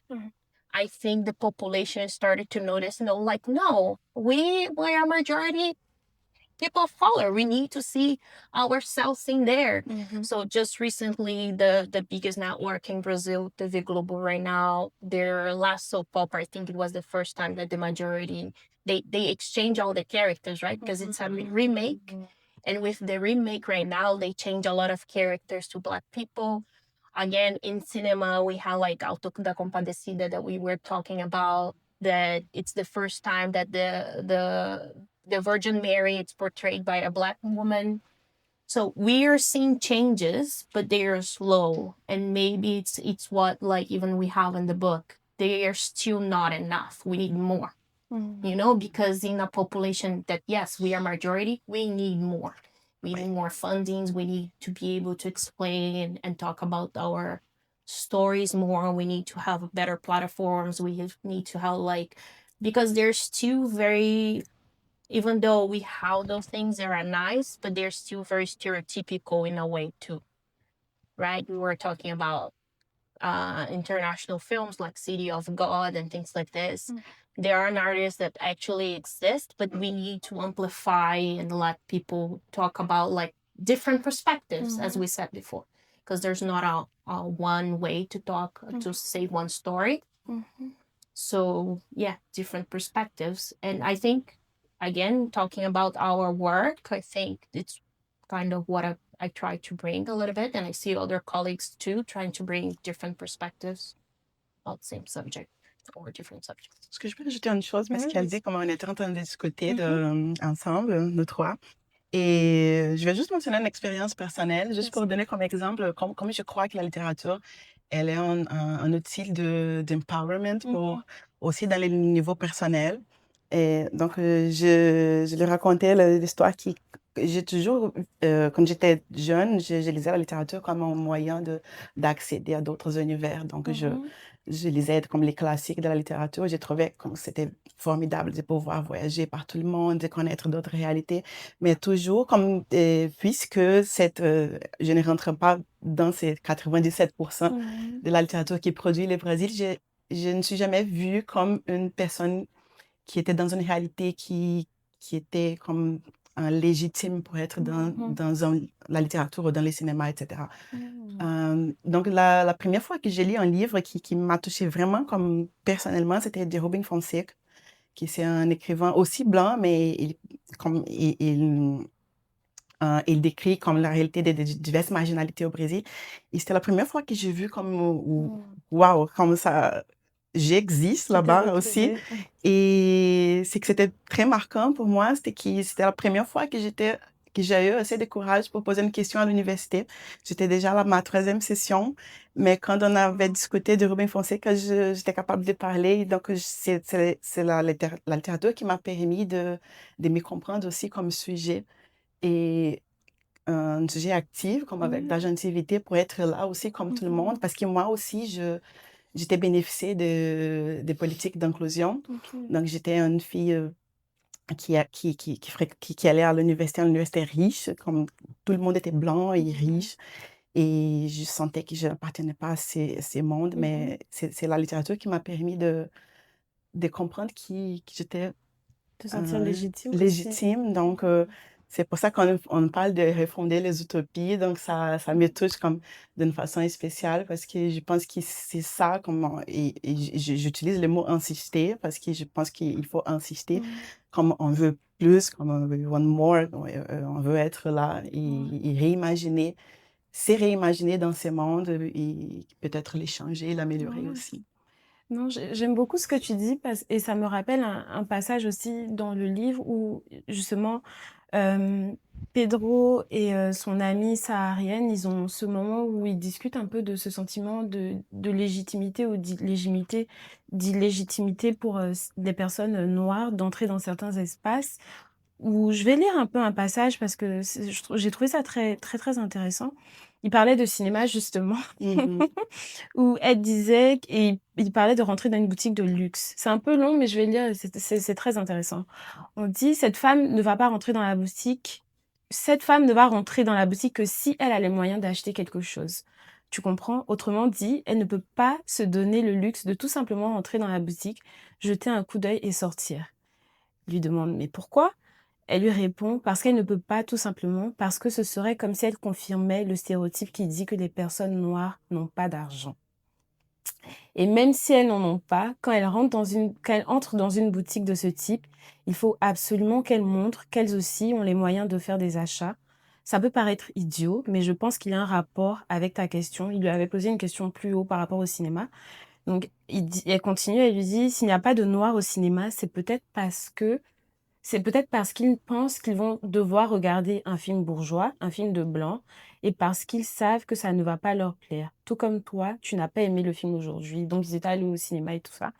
S4: I think the population started to notice, like, no, we are majority people of color. We need to see ourselves in there. So just recently, the biggest network in Brazil, TV Globo right now, their last soap opera, I think it was the first time that the majority, they exchange all the characters, right? Because it's a remake. And with the remake right now, they change a lot of characters to Black people. again, in cinema, we have like Auto da Compadecida that we were talking about, that it's the first time that the Virgin Mary is portrayed by a Black woman. So we are seeing changes, but they are slow, and maybe it's what like even we have in the book. They are still not enough. We need more, because in a population that, yes, we are majority, we need more. We need more fundings. We need to be able to explain and talk about our stories more. We need to have better platforms. We need to have because there's still very, even though we have those things that are nice, but they're still very stereotypical in a way too, right? We were talking about international films like City of God and things like this. There are narratives that actually exist, but we need to amplify and let people talk about like different perspectives, as we said before, because there's not a one way to talk, to say one story. So yeah, different perspectives. And I think, again, talking about our work, I think it's kind of what I try to bring a little bit, and I see other colleagues too trying to bring different perspectives about the same subject or different subjects.
S2: Est-ce que je peux rajouter une chose? Parce qu'elle dit comment on était en train de discuter ensemble, nous trois. Et je vais juste mentionner une expérience personnelle, juste pour donner comme exemple, comme je crois que la littérature, elle est un outil d'empowerment pour aussi dans les niveaux personnels. Et donc, je lui racontais l'histoire j'ai toujours, quand j'étais jeune, je lisais la littérature comme un moyen d'accéder à d'autres univers. Donc, je lisais comme les classiques de la littérature. J'ai trouvé comme c'était formidable de pouvoir voyager par tout le monde, de connaître d'autres réalités. Mais toujours comme, puisque je ne rentre pas dans ces 97% de la littérature qui produit le Brésil, je ne suis jamais vue comme une personne qui était dans une réalité qui était comme légitime pour être dans la littérature ou dans les cinémas, etc. Donc, la première fois que j'ai lu un livre qui m'a touchée vraiment comme personnellement, c'était de Rubem Fonseca, qui c'est un écrivain aussi blanc, mais il décrit comme la réalité des diverses marginalités au Brésil. Et c'était la première fois que j'ai vu comme, waouh, comme ça, j'existe là-bas aussi. Et c'est que c'était très marquant pour moi, c'était la première fois que j'ai eu assez de courage pour poser une question à l'université. J'étais déjà à ma 3e session, mais quand on avait discuté de Rubem Fonseca, j'étais capable de parler. Donc, c'est la littérature qui m'a permis de me comprendre aussi comme sujet. Et un sujet actif, comme avec d'agentivité, pour être là aussi comme tout le monde. Parce que moi aussi, j'étais bénéficiée des politiques d'inclusion. Donc, j'étais une fille qui allait à l'université riche, comme tout le monde était blanc et riche. Et je sentais que je n'appartenais pas à ces mondes, mais c'est la littérature qui m'a permis de comprendre que j'étais
S1: Te sentir légitime.
S2: légitime. Donc, c'est pour ça qu'on parle de refonder les utopies. Donc, ça me touche comme d'une façon spéciale parce que je pense que c'est ça, et j'utilise le mot insister parce que je pense qu'il faut insister comme on veut plus, comme on veut want more, on veut être là et réimaginer, réimaginer dans ces mondes et peut-être les changer, l'améliorer aussi.
S1: Non, j'aime beaucoup ce que tu dis et ça me rappelle un passage aussi dans le livre où justement Pedro et son amie saharienne, ils ont ce moment où ils discutent un peu de ce sentiment de légitimité ou d'illégitimité pour des personnes noires d'entrer dans certains espaces. Où je vais lire un peu un passage parce que j'ai trouvé ça très très très intéressant. Il parlait de cinéma justement, où elle disait, et il parlait de rentrer dans une boutique de luxe. C'est un peu long, mais je vais lire, c'est très intéressant. On dit, cette femme ne va rentrer dans la boutique que si elle a les moyens d'acheter quelque chose. Tu comprends? Autrement dit, elle ne peut pas se donner le luxe de tout simplement rentrer dans la boutique, jeter un coup d'œil et sortir. Il lui demande, mais pourquoi? Elle lui répond, parce qu'elle ne peut pas, tout simplement, parce que ce serait comme si elle confirmait le stéréotype qui dit que les personnes noires n'ont pas d'argent. Et même si elles n'en ont pas, quand elles entrent dans une boutique de ce type, il faut absolument qu'elles montrent qu'elles aussi ont les moyens de faire des achats. ça peut paraître idiot, mais je pense qu'il y a un rapport avec ta question. Il lui avait posé une question plus haut par rapport au cinéma. Donc, elle continue, elle lui dit, s'il n'y a pas de noirs au cinéma, c'est peut-être parce qu'ils pensent qu'ils vont devoir regarder un film bourgeois, un film de blanc, et parce qu'ils savent que ça ne va pas leur plaire. Tout comme toi, tu n'as pas aimé le film aujourd'hui, donc ils étaient allés au cinéma et tout ça.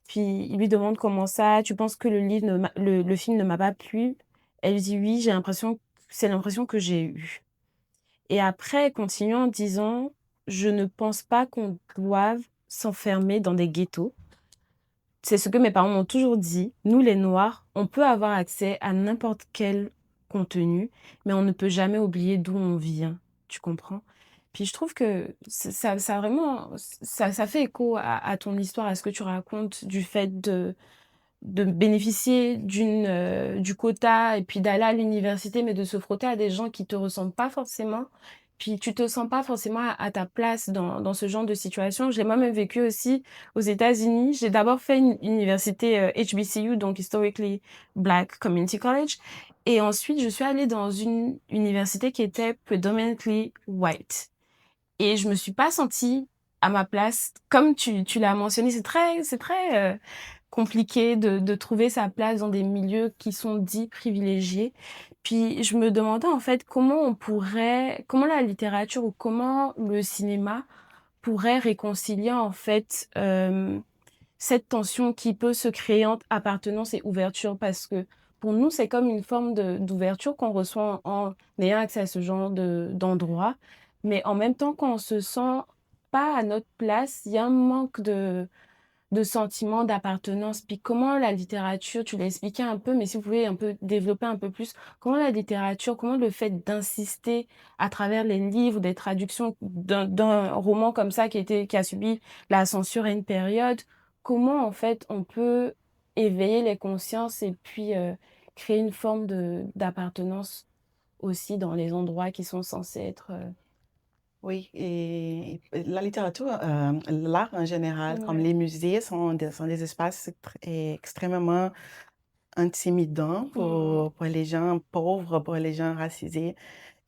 S1: Puis il lui demande comment ça, tu penses que le film ne m'a pas plu? Elle lui dit oui, c'est l'impression que j'ai eue. Et après, elle continue en disant, je ne pense pas qu'on doive s'enfermer dans des ghettos. C'est ce que mes parents m'ont toujours dit. Nous, les Noirs, on peut avoir accès à n'importe quel contenu, mais on ne peut jamais oublier d'où on vient. Tu comprends? Puis je trouve que ça vraiment, ça fait écho à ton histoire, à ce que tu racontes du fait de bénéficier du quota et puis d'aller à l'université, mais de se frotter à des gens qui te ressemblent pas forcément. Puis tu te sens pas forcément à ta place dans ce genre de situation. J'ai moi-même vécu aussi aux États-Unis. J'ai d'abord fait une université HBCU, donc Historically Black Community College. Et ensuite, je suis allée dans une université qui était predominantly white. Et je me suis pas sentie à ma place. Comme tu l'as mentionné, c'est très compliqué de trouver sa place dans des milieux qui sont dits privilégiés. Puis je me demandais en fait comment la littérature ou comment le cinéma pourrait réconcilier en fait cette tension qui peut se créer entre appartenance et ouverture, parce que pour nous, c'est comme une forme d'ouverture qu'on reçoit en ayant accès à ce genre d'endroit. Mais en même temps, quand on se sent pas à notre place, il y a un manque de sentiment d'appartenance. Puis comment la littérature, tu l'as expliqué un peu, mais si vous pouvez un peu développer un peu plus, comment la littérature, comment le fait d'insister à travers les livres, des traductions d'un roman comme ça qui a subi la censure à une période, comment en fait on peut éveiller les consciences et puis créer une forme d'appartenance aussi dans les endroits qui sont censés être...
S2: Oui, et la littérature, l'art en général, comme
S1: Ouais.
S2: les musées, sont des espaces extrêmement intimidants pour les gens pauvres, pour les gens racisés.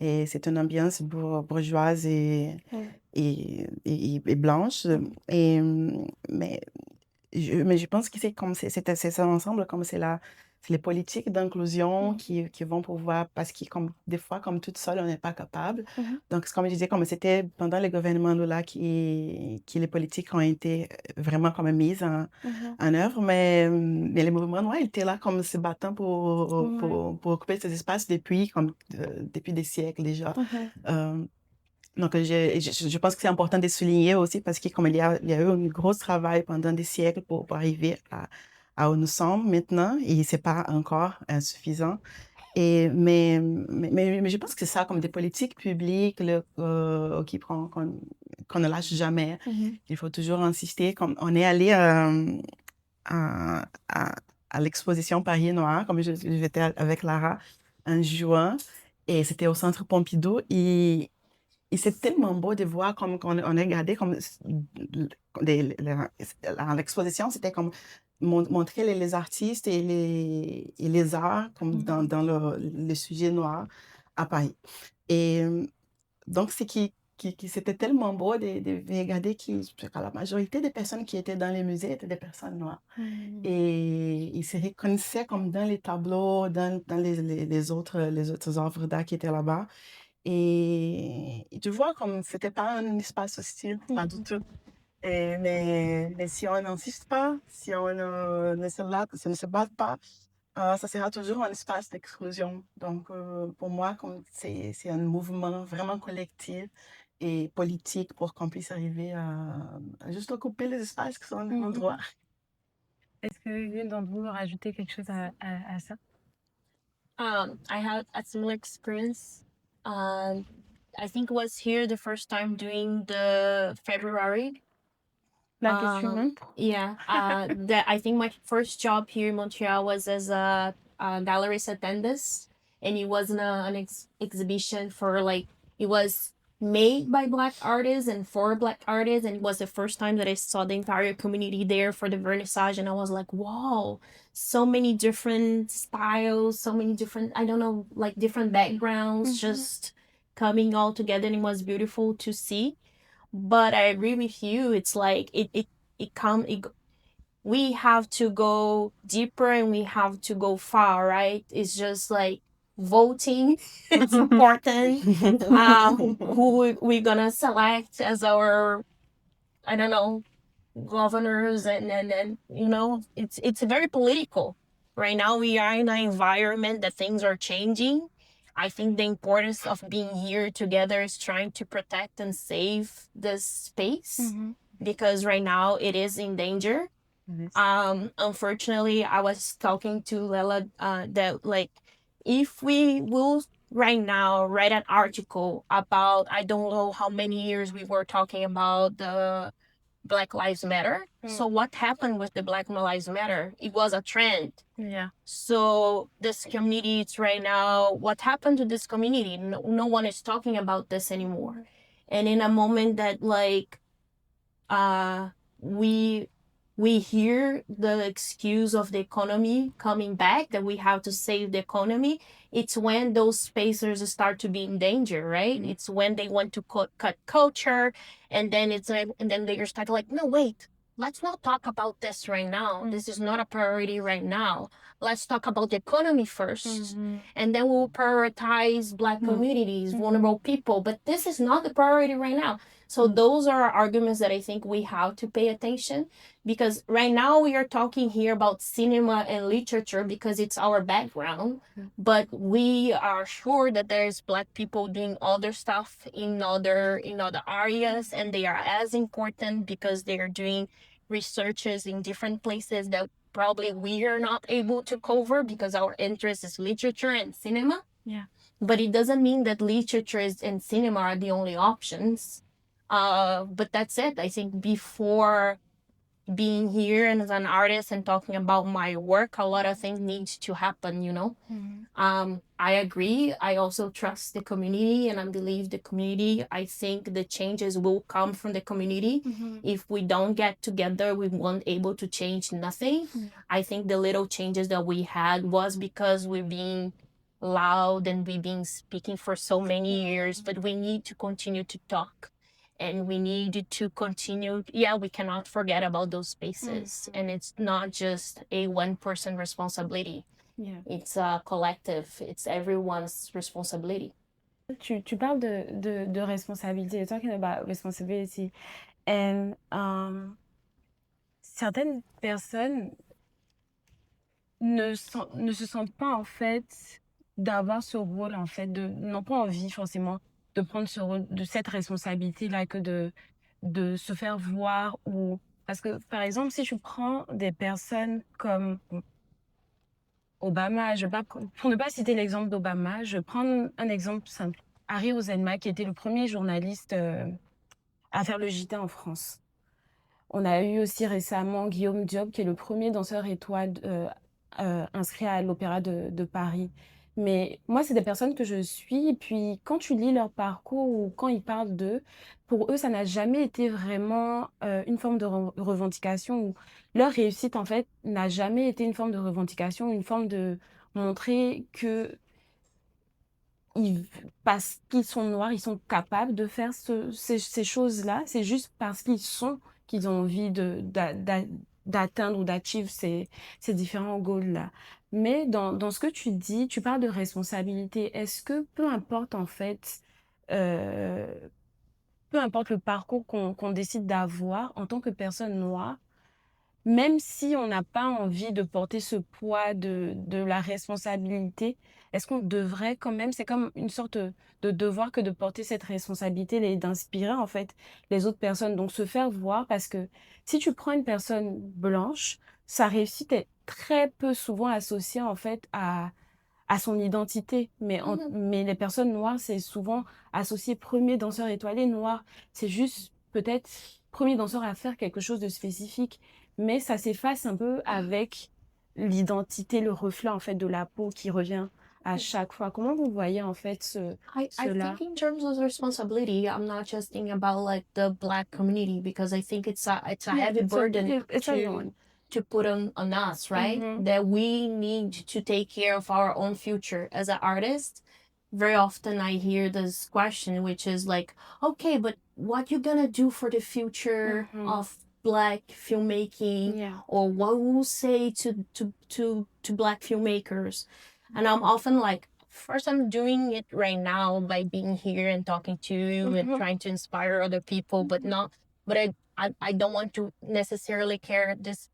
S2: Et c'est une ambiance bourgeoise
S1: Ouais.
S2: et blanche. Et, mais je pense que c'est un ensemble, comme c'est les politiques d'inclusion qui vont pouvoir, parce que comme, des fois, comme toute seule, on n'est pas capable. Donc, comme je disais, comme c'était pendant les gouvernements Lula qui les politiques ont été vraiment comme mises en œuvre, mais les mouvements noirs étaient là comme se battant pour occuper ces espaces depuis des siècles déjà. Donc, je pense que c'est important de souligner aussi parce que comme il y a eu un gros travail pendant des siècles pour arriver à où nous sommes maintenant et c'est pas encore insuffisant. Mais je pense que c'est ça, comme des politiques publiques qu'on ne lâche jamais. Il faut toujours insister. Comme on est allé à, à, à l'exposition Paris Noir, comme j'étais avec Lara en juin, et c'était au Centre Pompidou. Et c'est tellement beau de voir comme on a regardé comme l'exposition, c'était comme montrer les artistes et les arts comme dans le sujet noir à Paris. Et donc, c'était tellement beau de regarder que la majorité des personnes qui étaient dans les musées étaient des personnes noires. Et ils se reconnaissaient comme dans les tableaux, dans les autres œuvres d'art qui étaient là-bas. Et tu vois, comme c'était pas un espace hostile, pas du tout. Mais si on n'insiste pas, si on ne se bat pas, ça sera toujours un espace d'exclusion. Donc, pour moi, comme c'est un mouvement vraiment collectif et politique pour qu'on puisse arriver à juste occuper les espaces qui sont nos droits.
S1: Est-ce que l'une d'entre vous veut rajouter quelque chose à ça?
S4: I had a similar experience. I think it was here the first time during the February.
S1: Black History Month?
S4: Yeah. I think my first job here in Montreal was as a gallerist attendant, and it was an exhibition for like it was made by Black artists and for Black artists. And it was the first time that I saw the entire community there for the vernissage. And I was like, wow, so many different styles, so many different, I don't know, like different backgrounds just coming all together. And it was beautiful to see. But I agree with you. It's like we have to go deeper and we have to go far, right? It's just like voting. It's important. Who we're gonna select as our, I don't know, governors and you know, it's very political. Right now we are in an environment that things are changing. I think the importance of being here together is trying to protect and save this space because right now it is in danger. Unfortunately, I was talking to Lela that like if we will right now write an article about, I don't know how many years we were talking about the Black Lives Matter. So what happened with the Black Lives Matter? It was a trend.
S1: Yeah.
S4: So this community, it's right now, what happened to this community? No one is talking about this anymore. And in a moment that like we hear the excuse of the economy coming back, that we have to save the economy, it's when those spacers start to be in danger, right? It's when they want to cut culture, and then it's like, and then they start like, no, wait, let's not talk about this right now. This is not a priority right now. Let's talk about the economy first, and then we'll prioritize Black communities, vulnerable people. But this is not the priority right now. So those are arguments that I think we have to pay attention, because right now we are talking here about cinema and literature because it's our background, but we are sure that there's Black people doing other stuff in other areas, and they are as important because they are doing researches in different places that probably we are not able to cover because our interest is literature and cinema.
S1: Yeah.
S4: But it doesn't mean that literature and cinema are the only options. But that's it. I think before being here and as an artist and talking about my work, a lot of things need to happen, you know. I agree. I also trust the community and I believe the community. I think the changes will come from the community. If we don't get together, we won't able to change nothing. I think the little changes that we had was because we're being loud and we've been speaking for so many years, but we need to continue to talk. And we need to continue. Yeah, we cannot forget about those spaces. And it's not just a one-person responsibility.
S1: Yeah.
S4: It's a collective. It's everyone's responsibility.
S1: Tu parles de responsabilité. You're talking about responsibility. And certaines personnes ne se sentent pas, en fait, d'avoir ce rôle, en fait, n'ont pas envie forcément de prendre ce rôle, de cette responsabilité-là, que de se faire voir. Parce que, par exemple, si je prends des personnes comme Obama, pour ne pas citer l'exemple d'Obama, je vais prendre un exemple simple. Harry Roselma, qui était le premier journaliste à faire le JT en France. On a eu aussi récemment Guillaume Diop, qui est le premier danseur étoile inscrit à l'Opéra de Paris. Mais moi, c'est des personnes que je suis. Et puis, quand tu lis leur parcours ou quand ils parlent d'eux, pour eux, ça n'a jamais été vraiment une forme de revendication. Ou leur réussite, en fait, n'a jamais été une forme de revendication, une forme de montrer que parce qu'ils sont noirs, ils sont capables de faire ces choses-là. C'est juste parce qu'ils ont envie d'atteindre ou d'achieve ces différents goals-là. Mais dans ce que tu dis, tu parles de responsabilité. Est-ce que peu importe en fait, peu importe le parcours qu'on décide d'avoir en tant que personne noire, même si on n'a pas envie de porter ce poids de la responsabilité, est-ce qu'on devrait quand même, c'est comme une sorte de devoir que de porter cette responsabilité et d'inspirer en fait les autres personnes, donc se faire voir, parce que si tu prends une personne blanche, sa réussite est très peu souvent associée en fait à son identité, mais les personnes noires, c'est souvent associé premier danseur étoilé noir, c'est juste peut-être premier danseur à faire quelque chose de spécifique, mais ça s'efface un peu avec l'identité, le reflet en fait de la peau qui revient à chaque fois? Comment vous voyez en fait
S4: I
S1: cela?
S4: think in terms of responsibility, I'm not just thinking about like the Black community because I think it's a
S1: Yeah,
S4: heavy burden
S1: it's everyone.
S4: to put on us, right?
S1: Mhm.
S4: That we need to take care of our own future as an artist. Very often I hear this question, which is like, okay, but what you gonna do for the future
S1: Mhm.
S4: of Black filmmaking,
S1: Yeah.
S4: or what will say to Black filmmakers? And I'm often like, first, I'm doing it right now by being here and talking to you and
S1: Mhm.
S4: trying to inspire other people, but I don't want to necessarily carry this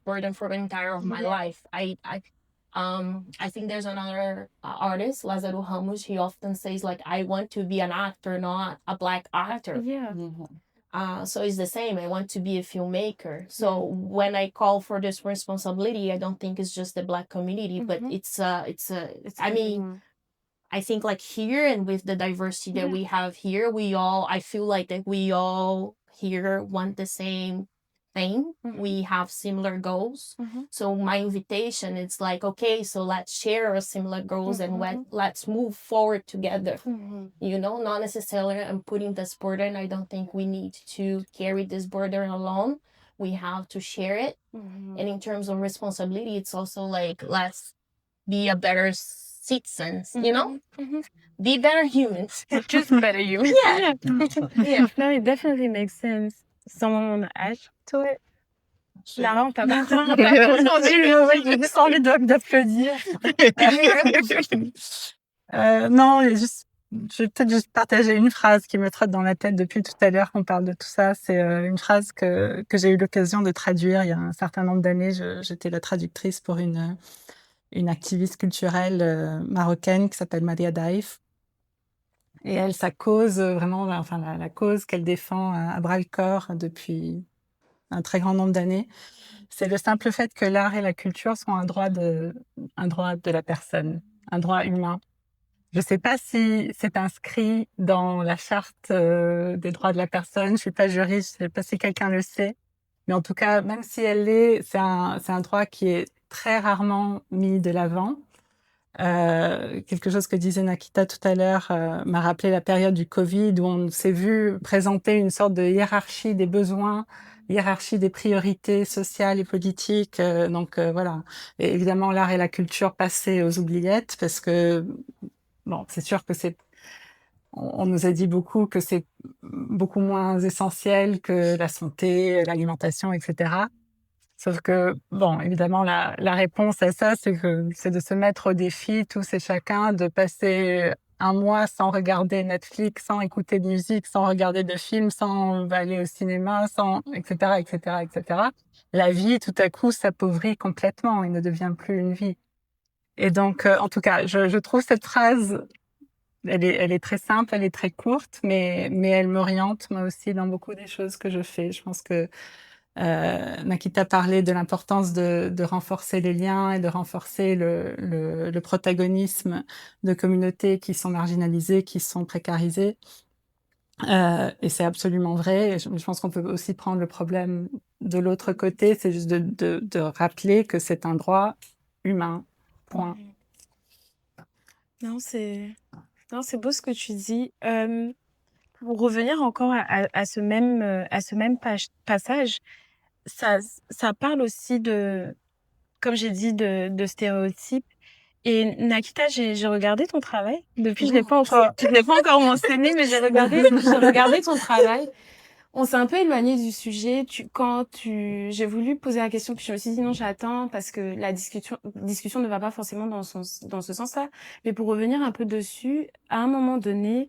S4: burden for the entire of my life. I think there's another artist, Lázaro Ramos. He often says like, I want to be an actor, not a Black actor.
S1: Yeah.
S4: So it's the same. I want to be a filmmaker. So when I call for this responsibility, I don't think it's just the Black community, but
S1: Mhm.
S4: it's
S1: It's
S4: I mean,
S1: everyone.
S4: I think like here and with the diversity that we have here, I feel like that we all here want the same thing.
S1: Mhm.
S4: We have similar goals.
S1: Mhm.
S4: So my invitation is like, okay, so let's share our similar goals and let's move forward together.
S1: Mhm.
S4: You know, not necessarily I'm putting this burden. I don't think we need to carry this burden alone. We have to share it.
S1: Mhm.
S4: And in terms of responsibility, it's also like, let's be a better citizens, you know?
S1: Mhm.
S4: Be better humans.
S1: Just better you.
S4: Yeah. Yeah.
S1: No, it definitely makes sense. Someone want to add to it? Lara, on t'a pas entendu, j'ai juste envie d'applaudir.
S3: Non, je vais peut-être juste partager une phrase qui me trotte dans la tête depuis tout à l'heure qu'on parle de tout ça. C'est une phrase que j'ai eu l'occasion de traduire il y a un certain nombre d'années. J'étais la traductrice pour une activiste culturelle marocaine qui s'appelle Maria Daif. Et elle, sa cause, vraiment, enfin la cause qu'elle défend à bras-le-corps depuis un très grand nombre d'années, c'est le simple fait que l'art et la culture sont un droit de la personne, un droit humain. Je ne sais pas si c'est inscrit dans la charte des droits de la personne. Je ne suis pas juriste, je ne sais pas si quelqu'un le sait. Mais en tout cas, même si elle l'est, c'est un droit qui est très rarement mis de l'avant. Quelque chose que disait Nakita tout à l'heure m'a rappelé la période du Covid où on s'est vu présenter une sorte de hiérarchie des besoins, hiérarchie des priorités sociales et politiques. Donc voilà. Et évidemment, l'art et la culture passaient aux oubliettes parce que bon, c'est sûr que on nous a dit beaucoup que c'est beaucoup moins essentiel que la santé, l'alimentation, etc. Sauf que, bon, évidemment, la réponse à ça, c'est de se mettre au défi, tous et chacun, de passer un mois sans regarder Netflix, sans écouter de musique, sans regarder de films, sans aller au cinéma, etc., etc., etc. La vie, tout à coup, s'appauvrit complètement et ne devient plus une vie. Et donc, en tout cas, je trouve cette phrase, elle est très simple, elle est très courte, mais elle m'oriente, moi aussi, dans beaucoup des choses que je fais. Je pense que Nakita parlait de l'importance de renforcer les liens et de renforcer le protagonisme de communautés qui sont marginalisées, qui sont précarisées. Et c'est absolument vrai. Et je pense qu'on peut aussi prendre le problème de l'autre côté, c'est juste de rappeler que c'est un droit humain. Point.
S1: Non, c'est beau ce que tu dis. Pour revenir encore à ce même passage, ça parle aussi comme j'ai dit, de stéréotypes. Et Nakita, j'ai regardé ton travail. Depuis, je l'ai pas encore mentionné, mais j'ai regardé ton travail. On s'est un peu éloigné du sujet. J'ai voulu poser la question, puis je me suis dit non, j'attends parce que la discussion ne va pas forcément dans ce sens-là. Mais pour revenir un peu dessus, à un moment donné,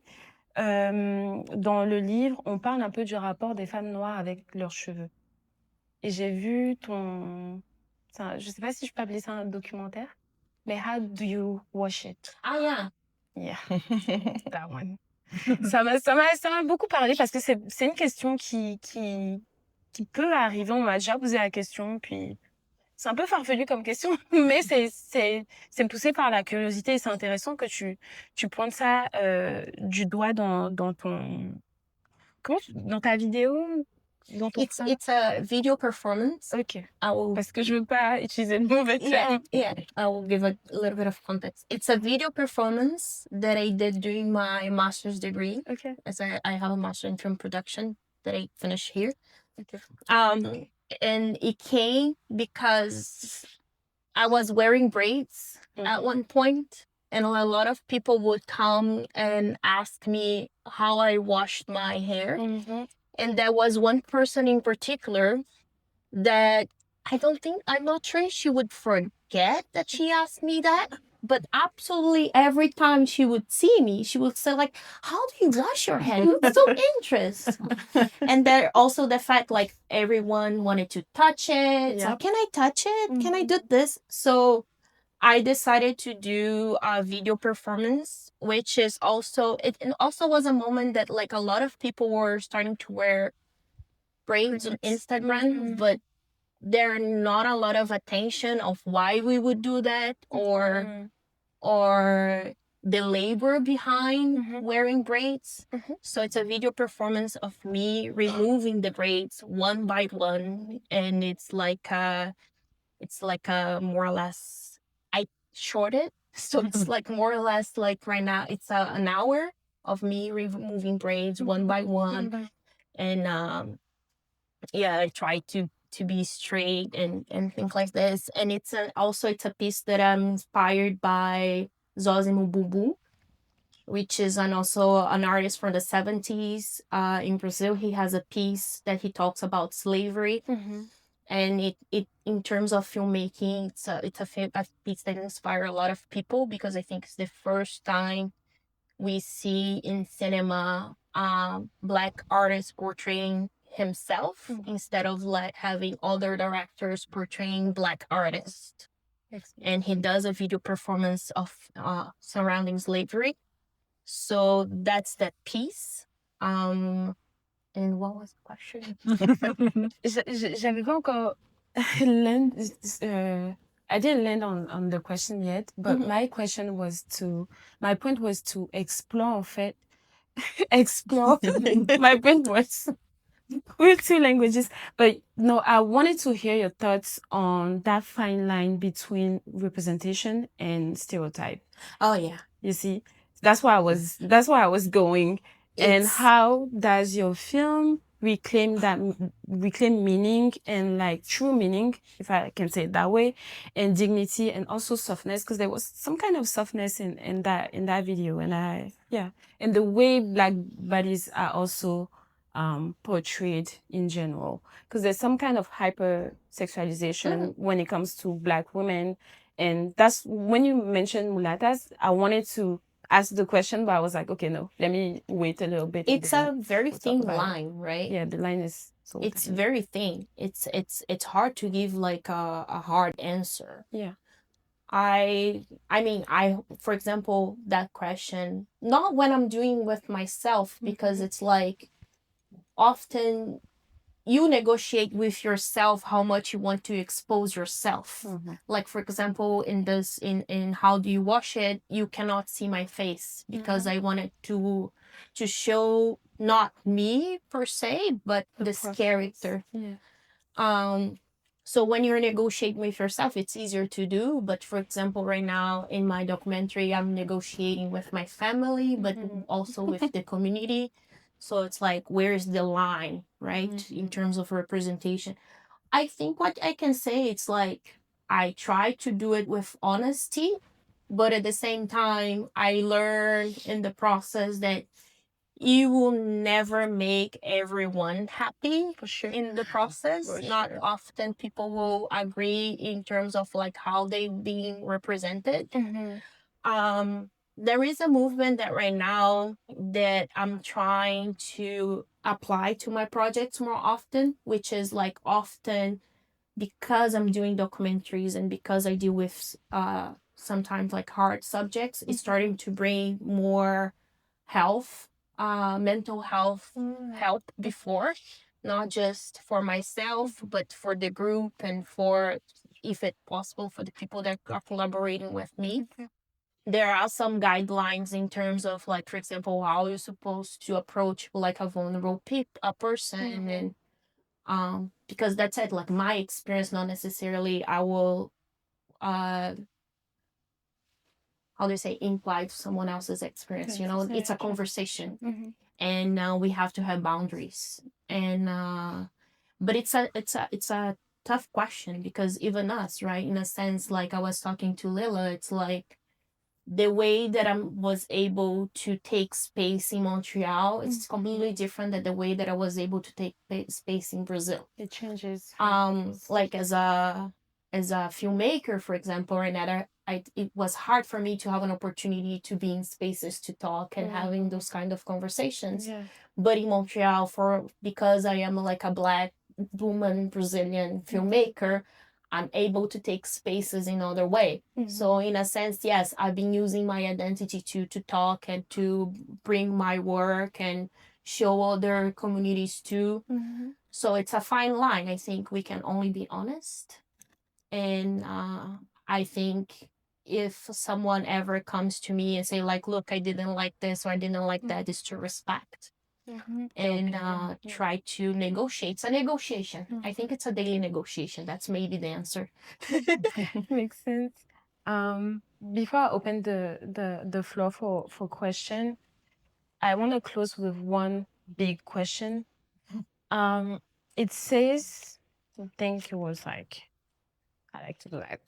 S1: dans le livre, on parle un peu du rapport des femmes noires avec leurs cheveux. Et j'ai vu je sais pas si je peux appeler ça un documentaire, mais How Do You Wash It?
S4: Ah, yeah.
S1: Yeah, that one. Ça m'a beaucoup parlé parce que c'est une question qui peut arriver. On m'a déjà posé la question, puis c'est un peu farfelu comme question, mais c'est poussé par la curiosité et c'est intéressant que tu pointes ça du doigt dans ta vidéo. dont on parle?
S4: It's a video performance.
S1: Ok.
S4: I will
S1: Parce que je veux pas utiliser le mauvais terme.
S4: yeah, I will give a little bit of context. It's a video performance that I did during my master's degree,
S1: Ok.
S4: as I have a master in film production that I finished here.
S1: Ok.
S4: And it came because I was wearing braids at one point, and a lot of people would come and ask me how I washed my hair.
S1: Mhm.
S4: And there was one person in particular that I'm not sure she would forget that she asked me that, but absolutely every time she would see me, she would say like, how do you wash your hair? It's so interesting. And there also the fact like everyone wanted to touch it. So
S1: Yep.
S4: can I touch it? Can I do this? So I decided to do a video performance, which is also, it also was a moment that like a lot of people were starting to wear braids on Instagram, but there are not a lot of attention of why we would do that or the labor behind wearing braids. So it's a video performance of me removing the braids one by one, and it's like a more or less, I short it, so it's like more or less like right now it's an hour of me removing braids one by one, and yeah, I try to be straight and things like this. And it's a piece that I'm inspired by Zosimo Bubu, which is also an artist from the 70s in Brazil. He has a piece that he talks about slavery, and it in terms of filmmaking, it's a piece that inspires a lot of people, because I think it's the first time we see in cinema Black artists portraying himself instead of like having other directors portraying Black artists. And he does a video performance of surrounding slavery. So that's that piece. And what was the question?
S1: J'avais pas encore land. I didn't land on the question yet, but my point was to explore en fait. Explore. My point was with 2 languages. But no, I wanted to hear your thoughts on that fine line between representation and stereotype.
S4: Oh yeah.
S1: You see, that's why I was going. And how does your film reclaim meaning and like true meaning, if I can say it that way, and dignity and also softness, because there was some kind of softness in that video, and and the way Black bodies are also portrayed in general, because there's some kind of hypersexualization when it comes to Black women. And that's when you mentioned mulatas, I wanted to ask the question, but I was like, okay, no, let me wait a little bit.
S4: It's a very thin line, right?
S1: Yeah, the line is so
S4: it's
S1: thin.
S4: very thin. It's hard to give like a hard answer.
S1: Yeah.
S4: I mean, for example, that question, not when I'm doing with myself, because it's like often you negotiate with yourself how much you want to expose yourself. Like, for example, in how do you wash it, you cannot see my face because I wanted to show not me per se, but this character.
S1: Yeah.
S4: So when you're negotiating with yourself, it's easier to do. But for example, right now in my documentary, I'm negotiating with my family, but also with the community. So it's like, where's the line, right? In terms of representation. I think what I can say, it's like, I try to do it with honesty, but at the same time, I learned in the process that you will never make everyone happy in the process. Not often people will agree in terms of like how they being represented. There is a movement that right now that I'm trying to apply to my projects more often, which is like often because I'm doing documentaries and because I deal with sometimes like hard subjects, it's starting to bring more health, mental health help before, not just for myself, but for the group and for, if it's possible, for the people that are collaborating with me. There are some guidelines in terms of like, for example, how you're supposed to approach like a vulnerable person and Because that's it, like my experience, not necessarily I will, how do you say, imply to someone else's experience. You know, it's a conversation, and we have to have boundaries. And but it's a tough question, because even us, right? In a sense, like I was talking to Lila, it's like the way that I was able to take space in Montreal, it's completely different than the way that I was able to take space in Brazil.
S1: It changes.
S4: Like as a filmmaker, for example, Renata, it was hard for me to have an opportunity to be in spaces to talk and having those kind of conversations.
S1: Yeah.
S4: But in Montreal, because I am like a Black woman Brazilian filmmaker, I'm able to take spaces in other way. So in a sense, yes, I've been using my identity to talk and to bring my work and show other communities too. So it's a fine line. I think we can only be honest. And I think if someone ever comes to me and say like, look, I didn't like this or I didn't like that, is to respect and try to negotiate. It's a negotiation. I think it's a daily negotiation. That's maybe the answer.
S1: Makes sense. Before I open the floor for question, I want to close with one big question. It says, I think it was like, I like to do that.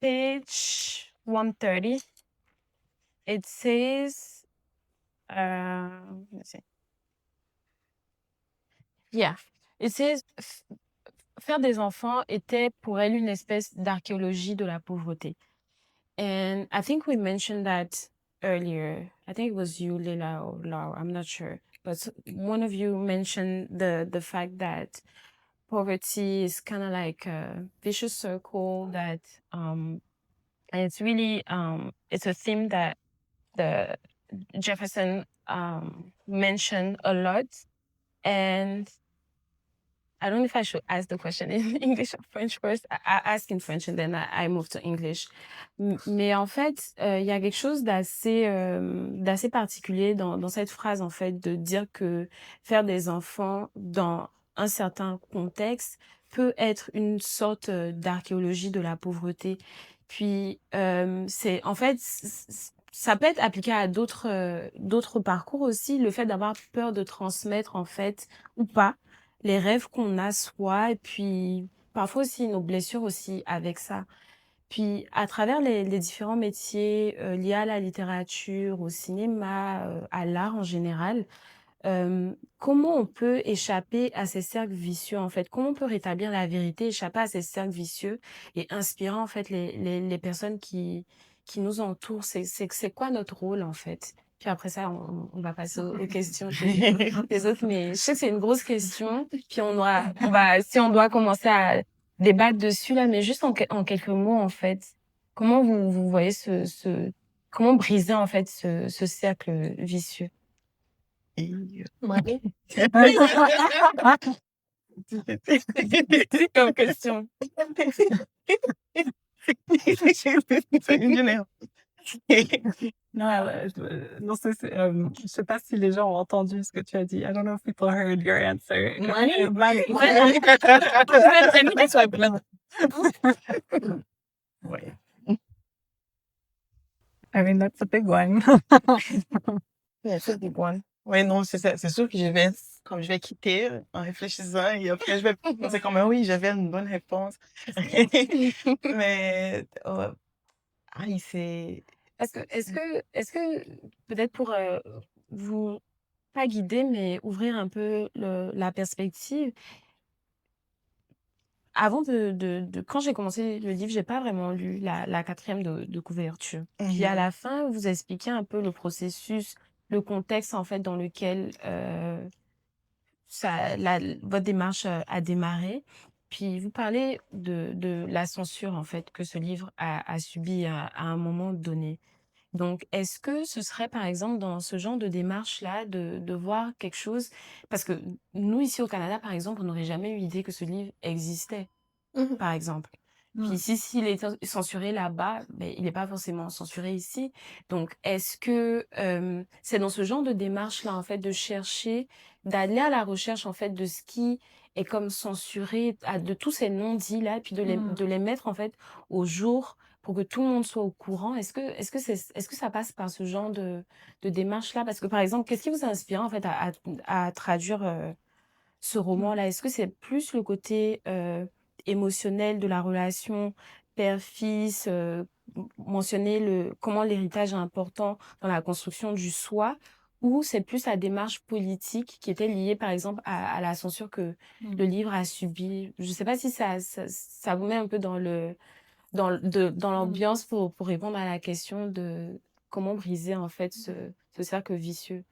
S1: Page 130. It says, let's see. Yeah. It says, faire des enfants était pour elle une espèce d'archéologie de la pauvreté. And I think we mentioned that earlier. I think it was you, Leila, or Laura, I'm not sure. But one of you mentioned the fact that poverty is kind of like a vicious circle that, and it's really, it's a theme that the Jefferson mentioned a lot. And I don't know if I should ask the question in English or French first. I ask in French and then I move to English. Mais en fait, il y a quelque chose d'assez particulier dans cette phrase, en fait, de dire que faire des enfants dans un certain contexte peut être une sorte d'archéologie de la pauvreté. Puis, en fait, ça peut être appliqué à d'autres parcours aussi, le fait d'avoir peur de transmettre, en fait, ou pas, les rêves qu'on a soi, et puis parfois aussi nos blessures aussi avec ça. Puis à travers les différents métiers liés à la littérature, au cinéma, à l'art en général, comment on peut échapper à ces cercles vicieux en fait? Comment on peut rétablir la vérité, échapper à ces cercles vicieux et inspirer en fait les personnes qui nous entourent? C'est quoi notre rôle en fait? Puis après ça, on va passer aux questions des autres, mais je sais que c'est une grosse question. Puis si on doit commencer à débattre dessus là, mais juste en quelques mots en fait, comment vous voyez comment briser en fait ce cercle vicieux?
S4: Money.
S1: C'est comme question.
S3: Non, non, je sais pas si les gens ont entendu ce que tu as dit. I don't know if people heard your answer.
S4: Money?
S3: Money.
S2: Ouais.
S3: I mean, that's a big one.
S2: Yeah, c'est a big one. Ouais, non, c'est sûr que je vais quitter en réfléchissant et après je vais penser comme oui, j'avais une bonne réponse. Mais c'est
S1: Est-ce que peut-être pour vous pas guider mais ouvrir un peu la perspective, avant quand j'ai commencé le livre, j'ai pas vraiment lu la 4e de couverture. Puis à la fin, vous expliquez un peu le processus, le contexte en fait dans lequel votre démarche a démarré. Puis vous parlez de la censure en fait que ce livre a subi à un moment donné. Donc, est-ce que ce serait, par exemple, dans ce genre de démarche-là, de voir quelque chose... Parce que nous, ici au Canada, par exemple, on n'aurait jamais eu l'idée que ce livre existait, par exemple. Puis s'il est censuré là-bas, ben, il n'est pas forcément censuré ici. Donc, est-ce que c'est dans ce genre de démarche-là, en fait, de chercher, d'aller à la recherche, en fait, de ce qui est comme censuré, de tous ces non-dits-là, puis de les mettre, en fait, au jour pour que tout le monde soit au courant? Est-ce que ça passe par ce genre de démarche-là? Parce que, par exemple, qu'est-ce qui vous a inspiré, en fait, à traduire ce roman-là? Est-ce que c'est plus le côté émotionnel de la relation père-fils, mentionner comment l'héritage est important dans la construction du soi, ou c'est plus la démarche politique qui était liée, par exemple, à la censure que le livre a subi? Je ne sais pas si ça vous met un peu dans l'ambiance pour répondre à la question de comment briser, en fait, ce cercle vicieux.